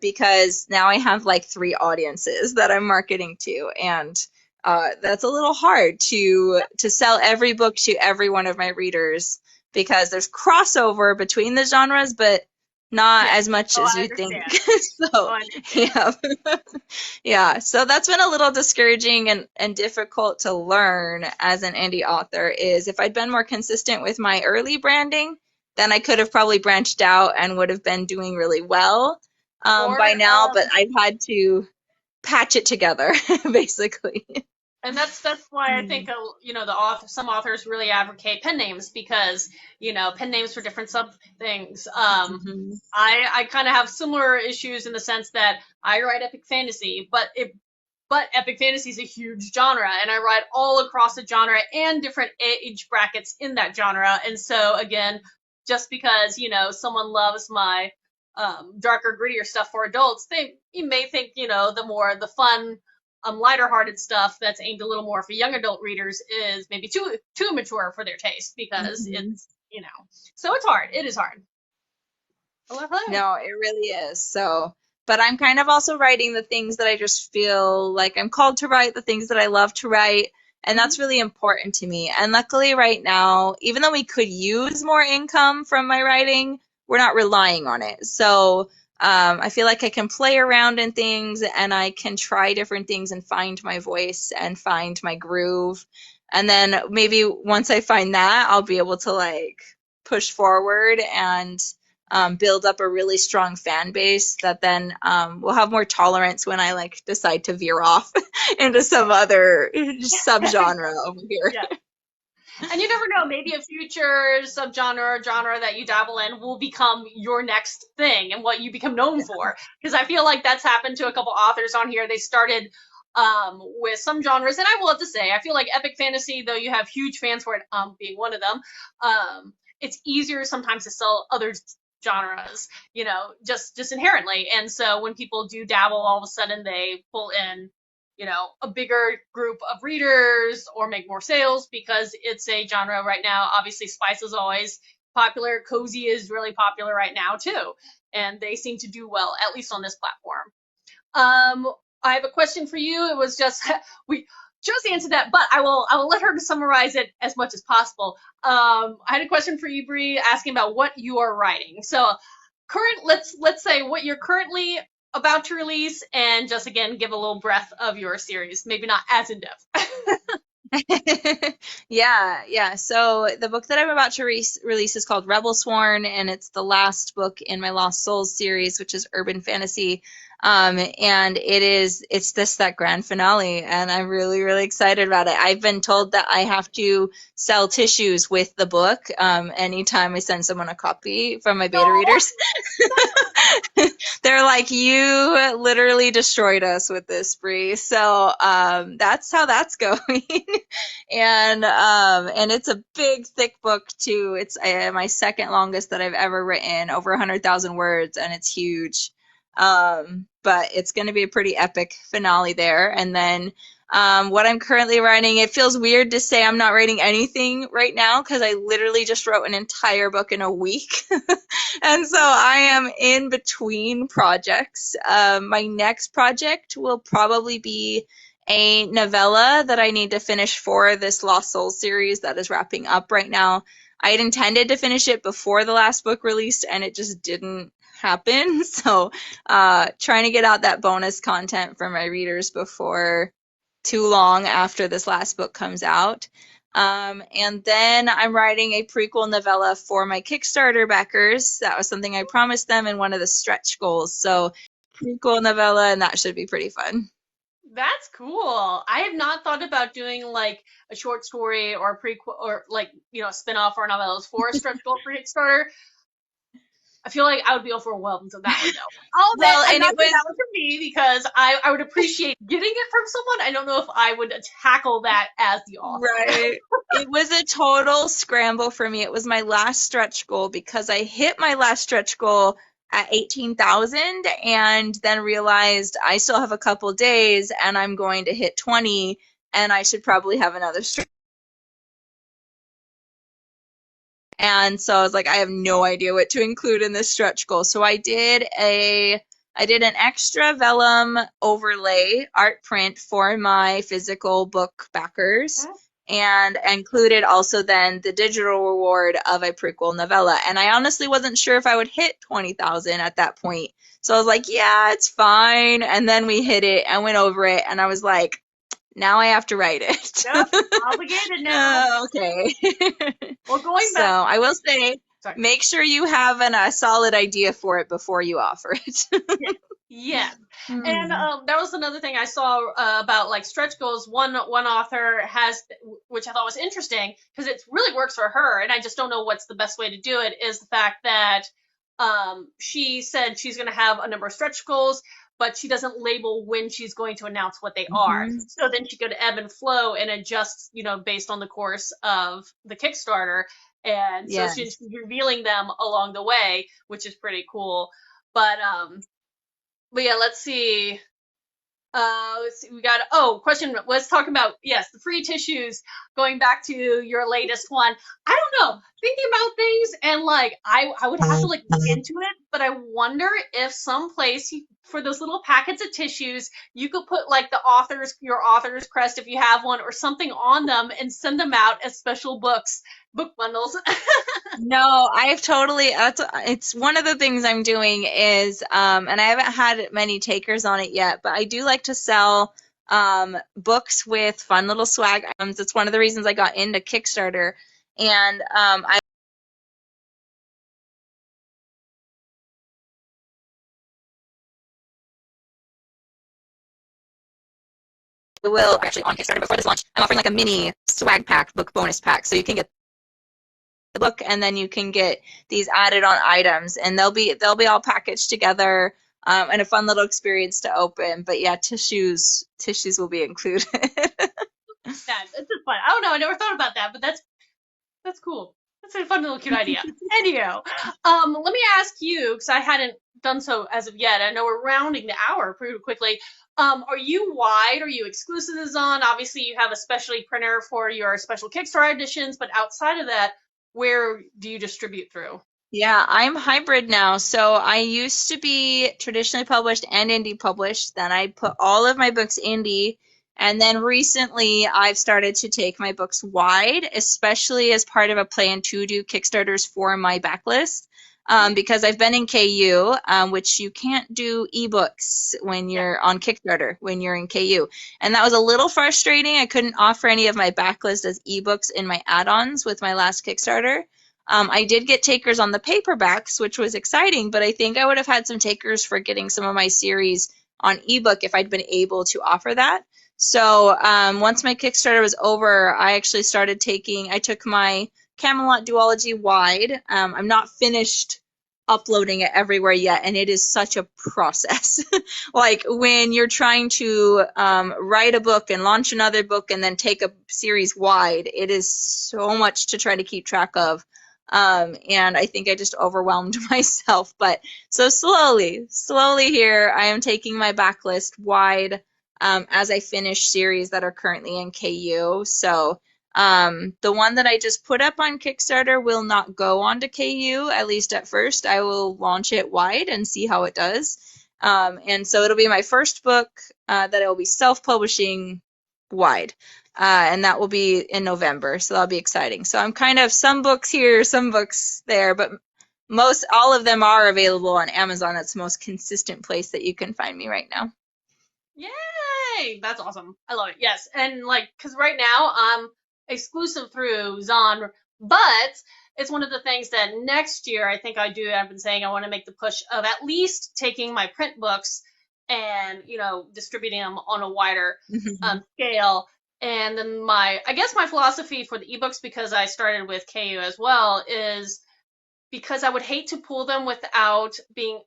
S2: because now I have like three audiences that I'm marketing to, and that's a little hard to sell every book to every one of my readers because there's crossover between the genres, but not
S1: Yeah.
S2: as much
S1: Oh,
S2: as
S1: I
S2: you think.
S1: understand. Oh,
S2: So,
S1: I understand.
S2: yeah. Yeah, so that's been a little discouraging and difficult to learn as an indie author is if I'd been more consistent with my early branding, then I could have probably branched out and would have been doing really well by
S1: Or
S2: now, but I've had to patch it together, basically.
S1: and that's why I think the author, some authors really advocate pen names because pen names for different sub things.
S2: Mhm.
S1: I kind of have similar issues in the sense that I write epic fantasy, but epic fantasy is a huge genre, and I write all across the genre and different age brackets in that genre. And so again, just because someone loves my darker, grittier stuff for adults, you may think the fun, lighter hearted stuff that's aimed a little more for young adult readers is maybe too mature for their taste because
S2: Mhm.
S1: it's so it's hard. It is hard. Hello, hello.
S2: No, it really is. So, but I'm kind of also writing the things that I just feel like I'm called to write, the things that I love to write, and
S1: Hmm.
S2: that's really important to me. And luckily, right now, even though we could use more income from my writing, we're not relying on it. So, I feel like I can play around in things and I can try different things and find my voice and find my groove. And then maybe once I find that, I'll be able to like push forward and build up a really strong fan base that then will have more tolerance when I like decide to veer off into some other subgenre over here.
S1: Yeah. And you never know, maybe a future subgenre or genre that you dabble in will become your next thing and what you become known for. Because I feel like that's happened to a couple authors on here. They started with some genres, and I will have to say, I feel like epic fantasy, though you have huge fans for it, being one of them, it's easier sometimes to sell other genres, just inherently. And so when people do dabble, all of a sudden they pull in a bigger group of readers or make more sales because it's a genre right now. Obviously, spice is always popular. Cozy is really popular right now too, and they seem to do well, at least on this platform. I have a question for you. It was just we just answered that, but I will let her summarize it as much as possible. I had a question for you, Bree, asking about what you are writing. So let's say what you're currently about to release, and just again give a little breath of your series, maybe not as in depth.
S2: Yeah, yeah. So the book that I'm about to release is called Rebel Sworn, and it's the last book in my Lost Souls series, which is urban fantasy. And it's this that grand finale, and I'm really, really excited about it. I've been told that I have to sell tissues with the book, anytime I send someone a copy from my beta
S1: No.
S2: readers. They're like, you literally destroyed us with this, Bree. So that's how that's going. And it's a big, thick book too. It's my second longest that I've ever written, over 100,000 words, and it's huge. But it's going to be a pretty epic finale there. And then what I'm currently writing, it feels weird to say I'm not writing anything right now because I literally just wrote an entire book in a week. And so I am in between projects. My next project will probably be a novella that I need to finish for this Lost Souls series that is wrapping up right now. I had intended to finish it before the last book released, and it just didn't happen. So, trying to get out that bonus content for my readers before too long after this last book comes out. And then I'm writing a prequel novella for my Kickstarter backers. That was something I promised them in one of the stretch goals. So, prequel novella, and that should be pretty fun.
S1: That's cool. I have not thought about doing like a short story or a prequel or like a spin-off or novellas for a stretch goal for Kickstarter. I feel like I would be overwhelmed in that one though. I'll admit,
S2: Well,
S1: I'm
S2: and
S1: not
S2: it
S1: saying
S2: was
S1: that one for me because I would appreciate getting it from someone. I don't know if I would tackle that as the author.
S2: right. It was a total scramble for me. It was my last stretch goal because I hit my last stretch goal at 18,000 and then realized I still have a couple days and I'm going to hit 20 and I should probably have another stretch. And so I was like, I have no idea what to include in this stretch goal. So I did an extra vellum overlay art print for my physical book backers and included also then the digital reward of a prequel novella. And I honestly wasn't sure if I would hit 20,000 at that point. So I was like, yeah, it's fine. And then we hit it and went over it and I was like, now I have to write it.
S1: Yep, obligated now.
S2: Okay.
S1: Well, going
S2: So
S1: back.
S2: I will say,
S1: Sorry.
S2: make sure you have a solid idea for it before you offer it.
S1: Yeah. And that was another thing I saw about like stretch goals. One author has, which I thought was interesting because it really works for her, and I just don't know what's the best way to do it. Is the fact that she said she's going to have a number of stretch goals, but she doesn't label when she's going to announce what they are. So then she could ebb and flow and adjust, based on the course of the Kickstarter. And so
S2: Yes.
S1: she's revealing them along the way, which is pretty cool. But yeah, let's see. We got, question was talking about, yes, the free tissues, going back to your latest one. I don't know, thinking about things and like, I would have to like look into it, but I wonder if someplace for those little packets of tissues, you could put like your author's crest if you have one or something on them and send them out as special book bundles.
S2: No, I've totally, it's one of the things I'm doing is, and I haven't had many takers on it yet, but I do like to sell books with fun little swag items. It's one of the reasons I got into Kickstarter. And I will actually on Kickstarter before this launch, I'm offering like a mini swag pack, book bonus pack. So you can get the book and then you can get these added on items and they'll be all packaged together and a fun little experience to open. But yeah, tissues will be included.
S1: Yeah, it's just fun. I don't know, I never thought about that, but that's cool. That's a fun little cute idea. Anyhow, let me ask you, because I hadn't done so as of yet. I know we're rounding the hour pretty quickly. Are you wide? Are you exclusive to Zon? Obviously, you have a specialty printer for your special Kickstarter editions, but outside of that, where do you distribute through?
S2: Yeah, I'm hybrid now. So I used to be traditionally published and indie published. Then I put all of my books indie. And then recently I've started to take my books wide, especially as part of a plan to do Kickstarters for my backlist. Because I've been in KU, which you can't do ebooks when you're on Kickstarter, when you're in KU. And that was a little frustrating. I couldn't offer any of my backlist as ebooks in my add-ons with my last Kickstarter. I did get takers on the paperbacks, which was exciting, but I think I would have had some takers for getting some of my series on ebook if I'd been able to offer that. So once my Kickstarter was over, I actually I took my Camelot duology wide. I'm not finished uploading it everywhere yet, and it is such a process. Like when you're trying to write a book and launch another book and then take a series wide, it is so much to try to keep track of. And I think I just overwhelmed myself. But so slowly here, I am taking my backlist wide as I finish series that are currently in KU. So the one that I just put up on Kickstarter will not go onto KU, at least at first. I will launch it wide and see how it does. And so it'll be my first book that I will be self-publishing wide. And that will be in November, so that'll be exciting. So I'm kind of some books here, some books there, but all of them are available on Amazon. That's the most consistent place that you can find me right now.
S1: Yay! That's awesome. I love it. Yes, and like, because right now I'm exclusive through Zon, but it's one of the things that next year I think I've been saying I want to make the push of at least taking my print books and distributing them on a wider scale. And then I guess my philosophy for the ebooks, because I started with KU as well, is because I would hate to pull them without being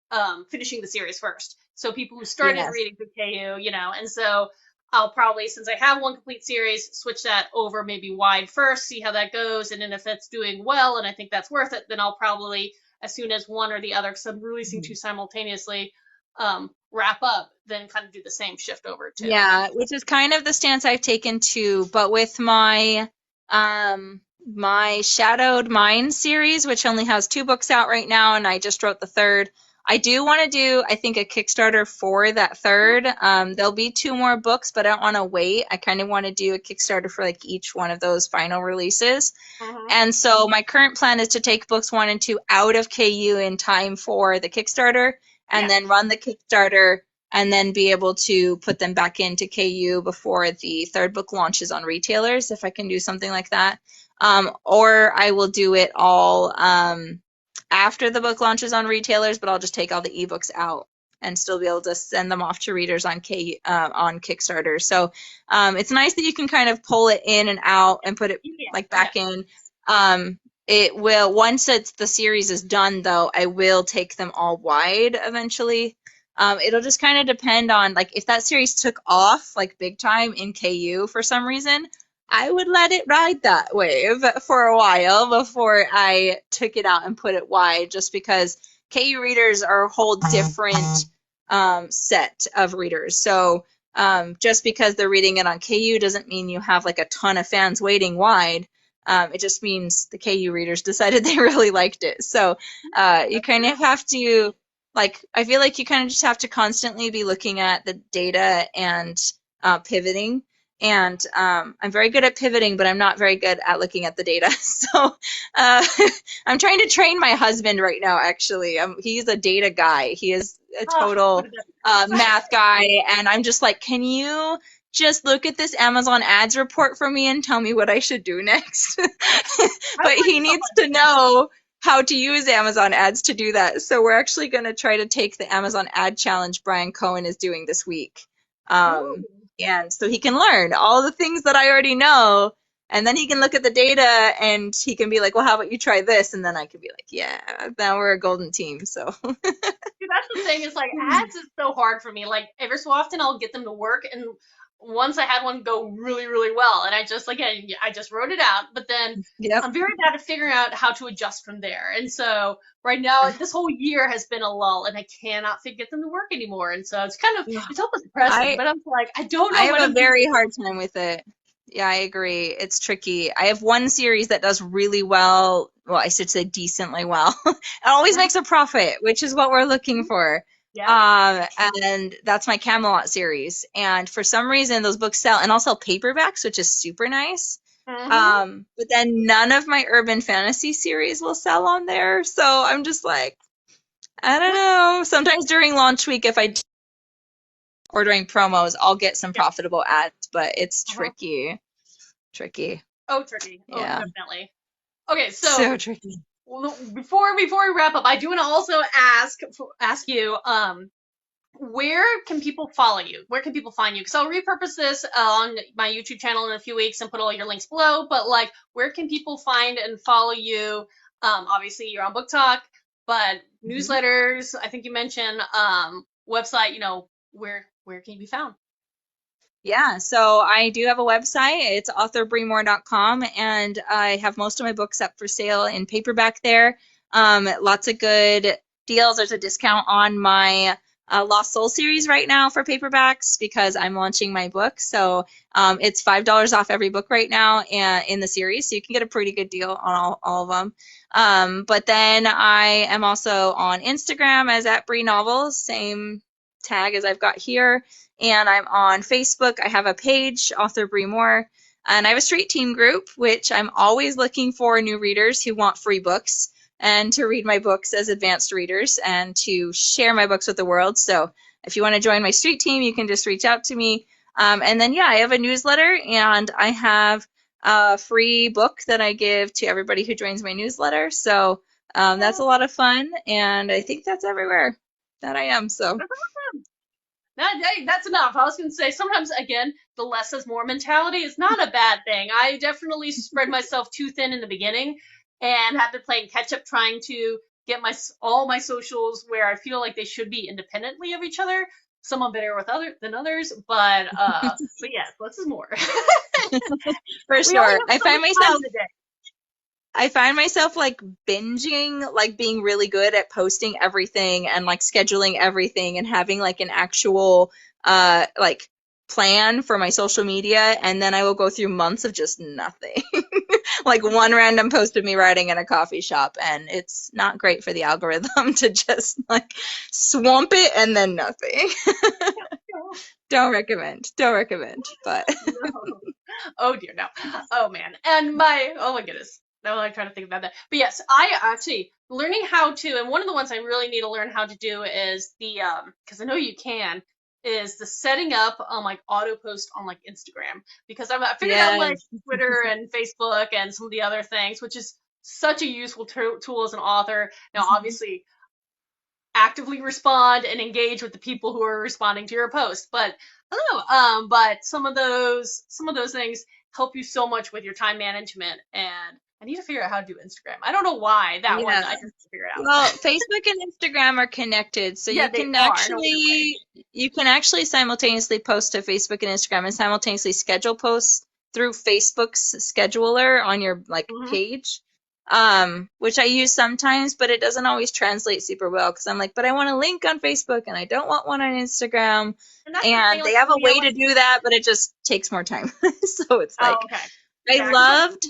S1: finishing the series first. So people who started
S2: Yes.
S1: reading through KU, and so I'll probably, since I have one complete series, switch that over maybe wide first, see how that goes, and then if it's doing well and I think that's worth it, then I'll probably, as soon as one or the other, because I'm releasing two simultaneously, wrap up, then kind of do the same shift over too.
S2: Yeah, which is kind of the stance I've taken too, but with my Shadowed Mind series, which only has 2 books out right now, and I just wrote the third. I do want to do, I think, a Kickstarter for that third. There'll be 2 more books, but I don't want to wait. I kind of want to do a Kickstarter for like each one of those final releases.
S1: Mm-hmm.
S2: And so my current plan is to take books 1 and 2 out of KU in time for the Kickstarter, and
S1: Yeah.
S2: then run the Kickstarter and then be able to put them back into KU before the third book launches on retailers, if I can do something like that. Or I will do it all after the book launches on retailers, but I'll just take all the ebooks out and still be able to send them off to readers on Kickstarter. So it's nice that you can kind of pull it in and out and put it like back in. It will, once the series is done, though, I will take them all wide eventually. It'll just kind of depend on, like, if that series took off, like, big time in KU for some reason, I would let it ride that wave for a while before I took it out and put it wide, just because KU readers are a whole different set of readers. So just because they're reading it on KU doesn't mean you have, like, a ton of fans waiting wide. It just means the KU readers decided they really liked it. So you kind of have to, like, I feel like you kind of just have to constantly be looking at the data and pivoting. And I'm very good at pivoting, but I'm not very good at looking at the data. So I'm trying to train my husband right now, actually. He's a data guy. He is a total math guy. And I'm just like, can you just look at this Amazon ads report for me and tell me what I should do next? But he needs to know how to use Amazon ads to do that. So we're actually going to try to take the Amazon ad challenge Brian Cohen is doing this week. And so he can learn all the things that I already know. And then he can look at the data and he can be like, well, how about you try this? And then I can be like, yeah, now we're a golden team. So
S1: Dude, that's the thing, is like ads is so hard for me. Like every so often I'll get them to work, and once I had one go really, really well, and I just wrote it out, but then I'm very bad at figuring out how to adjust from there. And so right now, this whole year has been a lull, and I cannot get them to work anymore. And so it's kind of, it's almost depressing, but I'm like, I don't know.
S2: I have a very hard time with it. Yeah, I agree. It's tricky. I have one series that does really well. Well, I should say decently well. It always makes a profit, which is what we're looking for. Yeah. And that's my Camelot series. And for some reason, those books sell, and I'll sell paperbacks, which is super nice. But then none of my urban fantasy series will sell on there. So I'm just like, I don't know. Sometimes during launch week, if I or during promos, I'll get some profitable ads, but it's tricky. Tricky.
S1: Oh, tricky.
S2: Yeah.
S1: Oh, definitely. Okay,
S2: so tricky.
S1: Before we wrap up, I do want to also ask you, where can people follow you? Where can people find you? Because I'll repurpose this on my YouTube channel in a few weeks and put all your links below. But like, where can people find and follow you? Obviously, you're on Book Talk, but newsletters. I think you mentioned website. Where can you be found?
S2: Yeah, so I do have a website. It's authorBreeMoore.com, and I have most of my books up for sale in paperback there. Lots of good deals. There's a discount on my Lost Soul series right now for paperbacks because I'm launching my book. So it's $5 off every book right now in the series, so you can get a pretty good deal on all of them. But then I am also on Instagram as @BreeNovels, same tag as I've got here. And I'm on Facebook. I have a page, Author Bree Moore, and I have a street team group, which I'm always looking for new readers who want free books and to read my books as advanced readers and to share my books with the world. So if you want to join my street team, you can just reach out to me. And then, yeah, I have a newsletter, and I have a free book that I give to everybody who joins my newsletter. So that's a lot of fun, and I think that's everywhere that I am. So.
S1: That's enough. I was going to say, sometimes, again, the less is more mentality is not a bad thing. I definitely spread myself too thin in the beginning, and have been playing catch up trying to get all my socials where I feel like they should be independently of each other. Some are better than others, but yes, less is more.
S2: For
S1: We only
S2: sure.
S1: have so much time in the day.
S2: I find myself like binging, like being really good at posting everything and like scheduling everything and having like an actual like plan for my social media, and then I will go through months of just nothing. Like one random post of me writing in a coffee shop, and it's not great for the algorithm to just like swamp it and then nothing. Don't recommend. Don't recommend. But
S1: No. Oh dear, no. Oh man. Oh my goodness. Now I'm trying to think about that. But yes, I actually learning how to, and one of the ones I really need to learn how to do is because I know you can, is the setting up like auto post on like Instagram, because I figured out like
S2: yes.
S1: Twitter and Facebook and some of the other things, which is such a useful tool as an author. Now, obviously, actively respond and engage with the people who are responding to your post. But I don't know. But some of those things help you so much with your time management. And I need to figure out how to do Instagram. I don't know why that one
S2: Yeah.
S1: I just figured it
S2: Well,
S1: out.
S2: Facebook and Instagram are connected, so
S1: Yeah, they are in a weird way.
S2: you can actually simultaneously post to Facebook and Instagram and simultaneously schedule posts through Facebook's scheduler on your like
S1: Hmm.
S2: page. Which I use sometimes, but it doesn't always translate super well because I'm like, but I want a link on Facebook and I don't want one on Instagram.
S1: And that's the thing.
S2: And they
S1: Like
S2: have
S1: for
S2: a
S1: me, I
S2: way
S1: want
S2: to
S1: to.
S2: do that, but it just takes more time. So it's
S1: Oh,
S2: like
S1: okay.
S2: I
S1: Yeah, because like.
S2: loved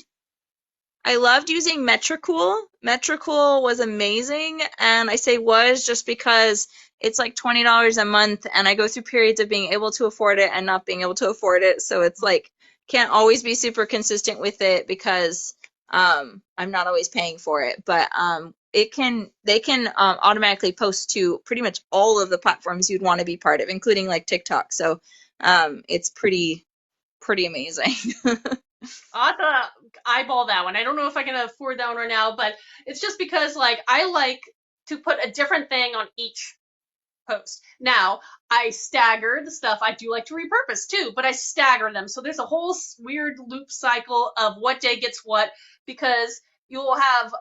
S2: I loved using Metricool. Metricool was amazing, and I say was just because it's like $20 a month, and I go through periods of being able to afford it and not being able to afford it. So it's like can't always be super consistent with it because I'm not always paying for it. But they can automatically post to pretty much all of the platforms you'd want to be part of, including like TikTok. So it's pretty amazing.
S1: I'll have to eyeball that one. I don't know if I can afford that one right now, but it's just because like I like to put a different thing on each post. Now, I stagger the stuff I do like to repurpose too, but I stagger them. So there's a whole weird loop cycle of what day gets what, because you'll have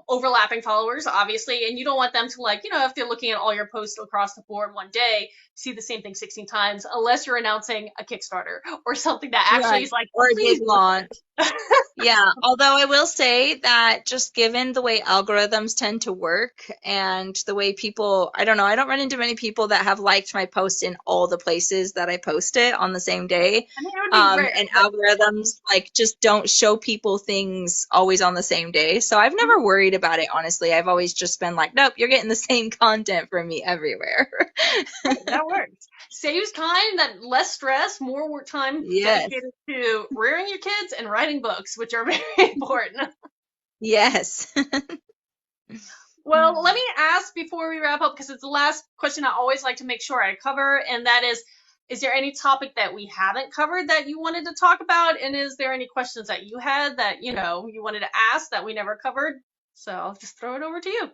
S1: overlapping followers, obviously, and you don't want them to, like, if they're looking at all your posts across the board one day, see the same thing 16 times, unless you're announcing a Kickstarter or something that actually
S2: Right.
S1: is like,
S2: Or a big
S1: please look at
S2: launch.
S1: this.
S2: Yeah, although I will say that just given the way algorithms tend to work and the way people, I don't know, I don't run into many people that have liked my post in all the places that I post it on the same day.
S1: I mean, it would be rare,
S2: And
S1: but
S2: algorithms like just don't show people things always on the same day. So I've never worried about it, honestly. I've always just been like, nope, you're getting the same content from me everywhere.
S1: hey, that works. Saves time, that less stress, more work time
S2: Yes.
S1: dedicated to rearing your kids and writing books, which are very important.
S2: Yes.
S1: Well, let me ask before we wrap up, because it's the last question I always like to make sure I cover, and that is there any topic that we haven't covered that you wanted to talk about? And is there any questions that you had that, you wanted to ask that we never covered? So I'll just throw it over to you.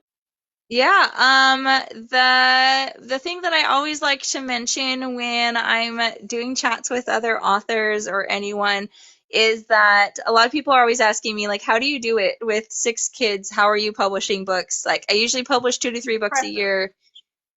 S2: Yeah, the thing that I always like to mention when I'm doing chats with other authors or anyone is that a lot of people are always asking me like, how do you do it with 6 kids? How are you publishing books? Like, I usually publish 2 to 3 books a
S1: Impressive.
S2: year,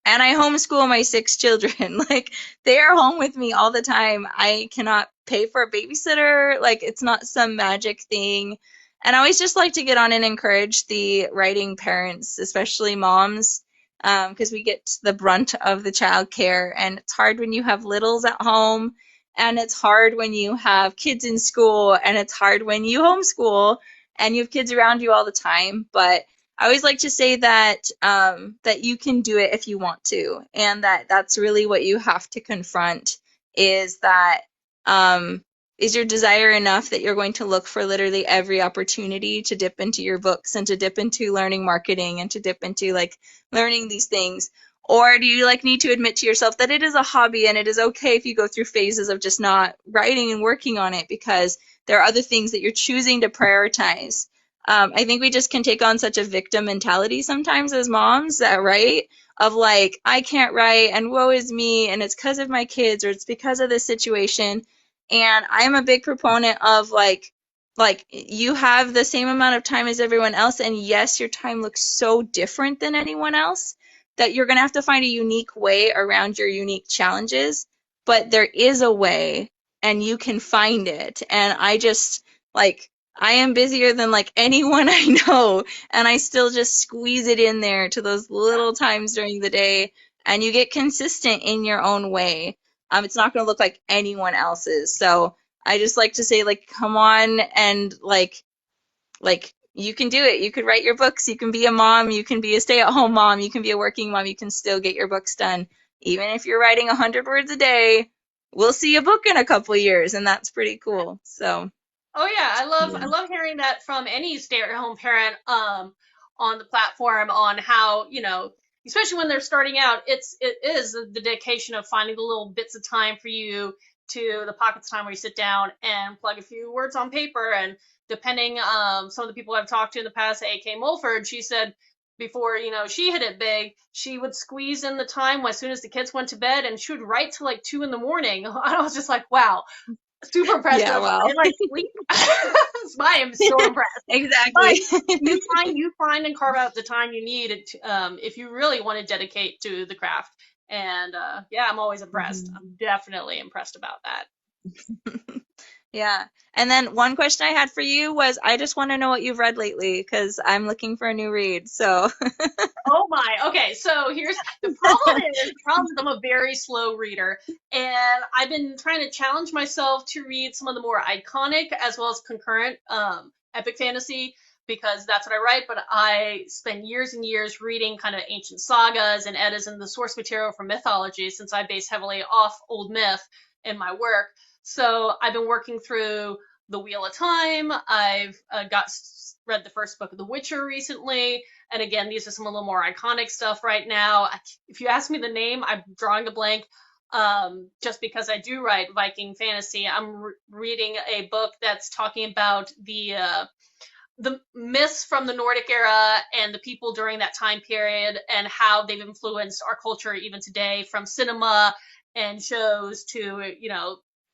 S2: and I homeschool my 6 children. Like, they are home with me all the time. I cannot pay for a babysitter. Like, it's not some magic thing. And I always just like to get on and encourage the writing parents, especially moms, because we get the brunt of the child care. And it's hard when you have littles at home, and it's hard when you have kids in school, and it's hard when you homeschool and you have kids around you all the time. But I always like to say that that you can do it if you want to, and that's really what you have to confront is that um, is your desire enough that you're going to look for literally every opportunity to dip into your books and to dip into learning marketing and to dip into like learning these things, or do you like need to admit to yourself that it is a hobby and it is okay if you go through phases of just not writing and working on it because there are other things that you're choosing to prioritize. I think we just can take on such a victim mentality sometimes as moms that, right? Of like, I can't write and woe is me and it's because of my kids or it's because of this situation. And I'm a big proponent of like like you have the same amount of time as everyone else, and yes, your time looks so different than anyone else that you're going to have to find a unique way around your unique challenges, but there is a way and you can find it. And I just like I am busier than like anyone I know, and I still just squeeze it in there to those little times during the day, and you get consistent in your own way. It's not going to look like anyone else's. So I just like to say, like, come on, and like you can do it. You could write your books. You can be a mom. You can be a stay-at-home mom. You can be a working mom. You can still get your books done. Even if you're writing 100 words a day, we'll see a book in a couple years, and that's pretty cool. So,
S1: Oh yeah, I
S2: yeah.
S1: love hearing that from any stay-at-home parent on the platform on how, especially when they're starting out, it is the dedication of finding the little bits of time for you to the pockets of time where you sit down and plug a few words on paper. And depending some of the people I've talked to in the past, A.K. Mulford, she said before, she hit it big, she would squeeze in the time as soon as the kids went to bed, and she would write till like 2 in the morning. I was just like, wow, super
S2: Yeah,
S1: impressive.
S2: well,
S1: I like sleep. I am so impressed. But
S2: exactly.
S1: you find and carve out the time you need if you really want to dedicate to the craft. And yeah, I'm always impressed.
S2: Mhm.
S1: I'm definitely impressed about that.
S2: Yeah. And then one question I had for you was, I just want to know what you've read lately because I'm looking for a new read. So,
S1: Oh my. Okay, so here's the problem is I'm a very slow reader, and I've been trying to challenge myself to read some of the more iconic as well as concurrent epic fantasy because that's what I write, but I spend years and years reading kind of ancient sagas and eddas and the source material for mythology since I base heavily off old myth in my work. So I've been working through The Wheel of Time. I've read the first book of The Witcher recently. And again, these are some a little more iconic stuff right now. If you ask me the name, I'm drawing a blank. Just because I do write Viking fantasy, I'm reading a book that's talking about the myths from the Nordic era and the people during that time period and how they've influenced our culture even today, from cinema and shows to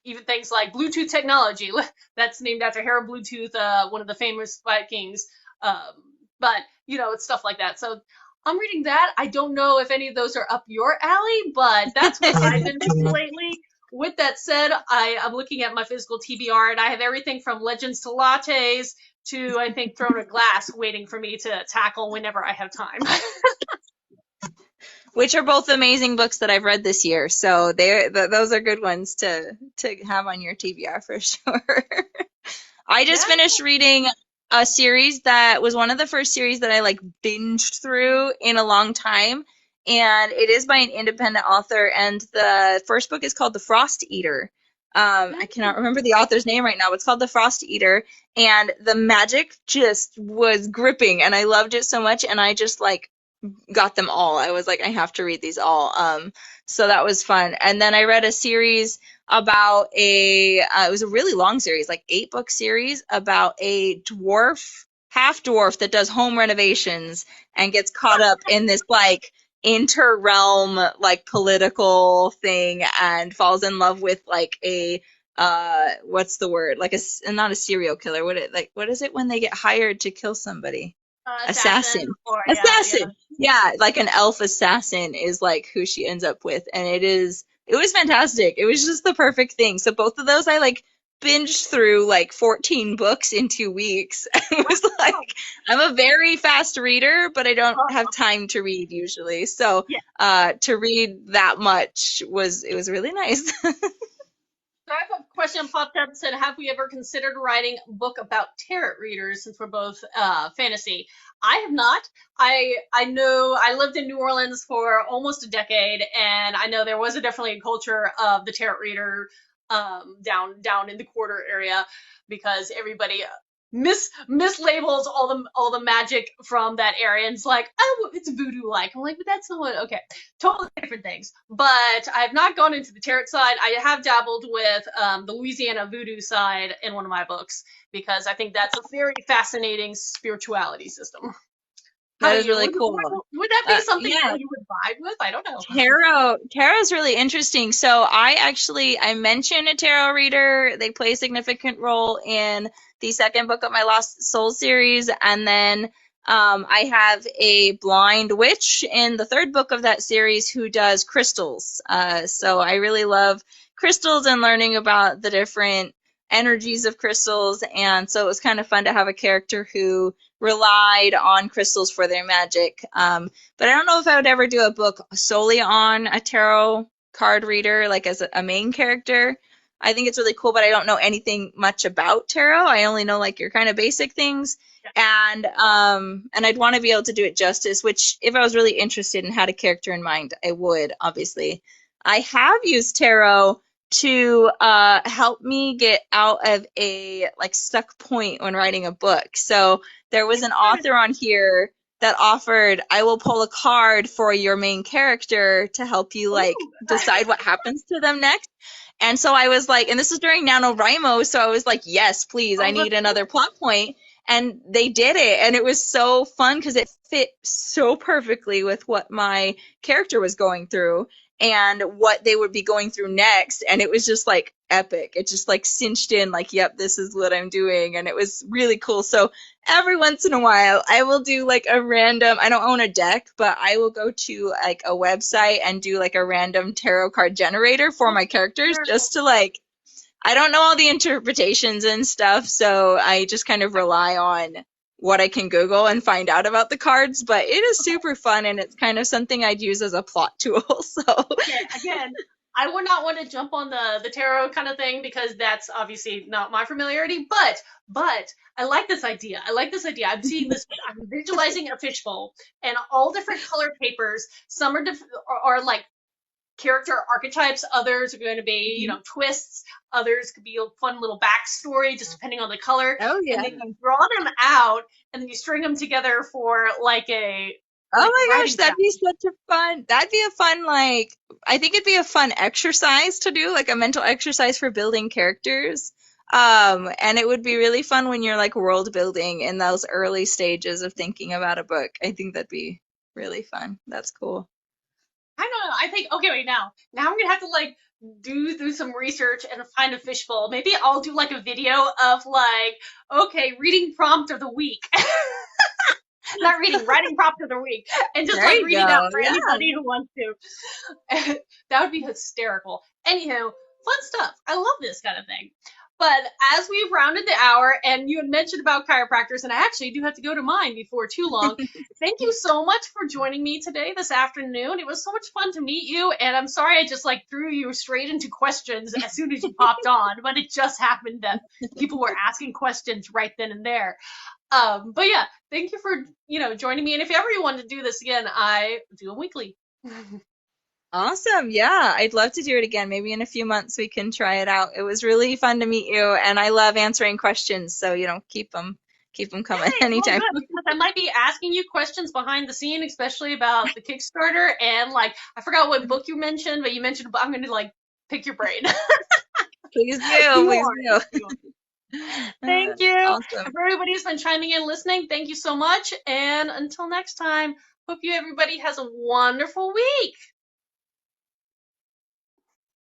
S1: even things like Bluetooth technology. That's named after Harold Bluetooth, one of the famous Vikings. But it's stuff like that. So I'm reading that. I don't know if any of those are up your alley, but that's what I've been reading lately. With that said, I'm looking at my physical TBR, and I have everything from Legends to Lattes to, I think, Throne of Glass waiting for me to tackle whenever I have time.
S2: which are both amazing books that I've read this year. So those are good ones to have on your TBR for sure. I just
S1: Yeah.
S2: finished reading a series that was one of the first series that I like binged through in a long time, and it is by an independent author, and the first book is called The Frost Eater. I cannot remember the author's name right now, but it's called The Frost Eater, and the magic just was gripping, and I loved it so much, and I just like got them all. I was like, I have to read these all. So that was fun. And then I read a series about it was a really long series, like 8-book series about a half dwarf that does home renovations and gets caught up in this like inter-realm like political thing and falls in love with like a what's the word? Like not a serial killer. What is it when they get hired to kill somebody?
S1: Assassin,
S2: Assassin.
S1: or yeah.
S2: Assassin. Yeah, like an elf assassin is like who she ends up with. And it was fantastic. It was just the perfect thing. So both of those I like binged through like 14 books in 2 weeks. It was like I'm a very fast reader, but I don't have time to read usually. So
S1: Yeah.
S2: to read that much was really nice.
S1: So I have a question popped up that said, have we ever considered writing a book about tarot readers since we're both fantasy? I have not. I know I lived in New Orleans for almost a decade, and I know there was definitely a culture of the tarot reader down in the quarter area because everybody mislabels all the magic from that area, and it's like, oh, it's voodoo like. I'm like, but that's not what. Okay, totally different things. But I've not gone into the tarot side. I have dabbled with the Louisiana voodoo side in one of my books because I think that's a very fascinating spirituality system. How
S2: That
S1: about
S2: is
S1: you?
S2: really cool.
S1: Would that be something
S2: Yeah.
S1: that you would vibe with? I don't know.
S2: Tarot's really interesting. So I mentioned a tarot reader. They play a significant role in the second book of my Lost Soul series, and then I have a blind witch in the third book of that series who does crystals. So I really love crystals and learning about the different energies of crystals, and so it was kind of fun to have a character who relied on crystals for their magic. But I don't know if I would ever do a book solely on a tarot card reader, like as a main character. I think it's really cool, but I don't know anything much about tarot. I only know like your kind of basic things. And I'd want to be able to do it justice, which if I was really interested and had a character in mind, I would, obviously. I have used tarot to help me get out of a like stuck point when writing a book. So there was an author on here that offered, I will pull a card for your main character to help you like
S1: Ooh.
S2: decide what happens to them next. And so I was like, and this is during NaNoWriMo, so I was like, yes, please, I
S1: Oh,
S2: need
S1: that's
S2: another
S1: cool.
S2: plot point. And they did it, and it was so fun because it fit so perfectly with what my character was going through and what they would be going through next. And it was just like epic. It just like cinched in, like, yep, this is what I'm doing. And it was really cool. So every once in a while, I will do like a random, I don't own a deck, but I will go to like a website and do like a random tarot card generator for my characters
S1: Hysterical.
S2: just to like, I don't know all the interpretations and stuff, so I just kind of rely on what I can Google and find out about the cards, but it is super fun and it's kind of something I'd use as a plot tool. So
S1: Again, I would not want to jump on the tarot kind of thing because that's obviously not my familiarity. But I like this idea. I like this idea. I'm seeing this. I'm visualizing a fishbowl and all different colored papers. Some are like character archetypes. Others are going to be, twists. Others could be a fun little backstory, just depending on the color.
S2: oh
S1: And
S2: yeah.
S1: then you draw them out, and then you string them together for like a
S2: Oh my gosh,
S1: writing
S2: that'd be
S1: challenge.
S2: such a fun. That'd be a fun like I think it'd be a fun exercise to do, like a mental exercise for building characters. And it would be really fun when you're like world building in those early stages of thinking about a book. I think that'd be really fun. That's cool.
S1: I don't know. I think okay, wait now I'm gonna have to like do some research and find a fishbowl. Maybe I'll do like a video of like okay, reading prompt of the week. Not reading, writing prompt of the week, and just
S2: There
S1: like
S2: you
S1: read it out
S2: go.
S1: for
S2: Yeah.
S1: anybody who wants to. That would be hysterical. Anywho, fun stuff. I love this kind of thing. But as we've rounded the hour, and you had mentioned about chiropractors, and I actually do have to go to mine before too long. Thank you so much for joining me today, this afternoon. It was so much fun to meet you, and I'm sorry I just like threw you straight into questions as soon as you popped on, but it just happened that people were asking questions right then and there. But yeah, thank you for, joining me. And if ever you want to do this again, I do them weekly.
S2: Awesome. Yeah, I'd love to do it again. Maybe in a few months we can try it out. It was really fun to meet you, and I love answering questions, so keep them coming
S1: Hey, well,
S2: anytime.
S1: good, because I might be asking you questions behind the scene, especially about the Kickstarter. And like, I forgot what book you mentioned, but you mentioned, I'm going to like pick your brain.
S2: Please do,
S1: You
S2: please
S1: are.
S2: do.
S1: You are. Thank you.
S2: Awesome.
S1: For everybody who's been chiming in listening, thank you so much. And until next time, hope everybody has a wonderful week.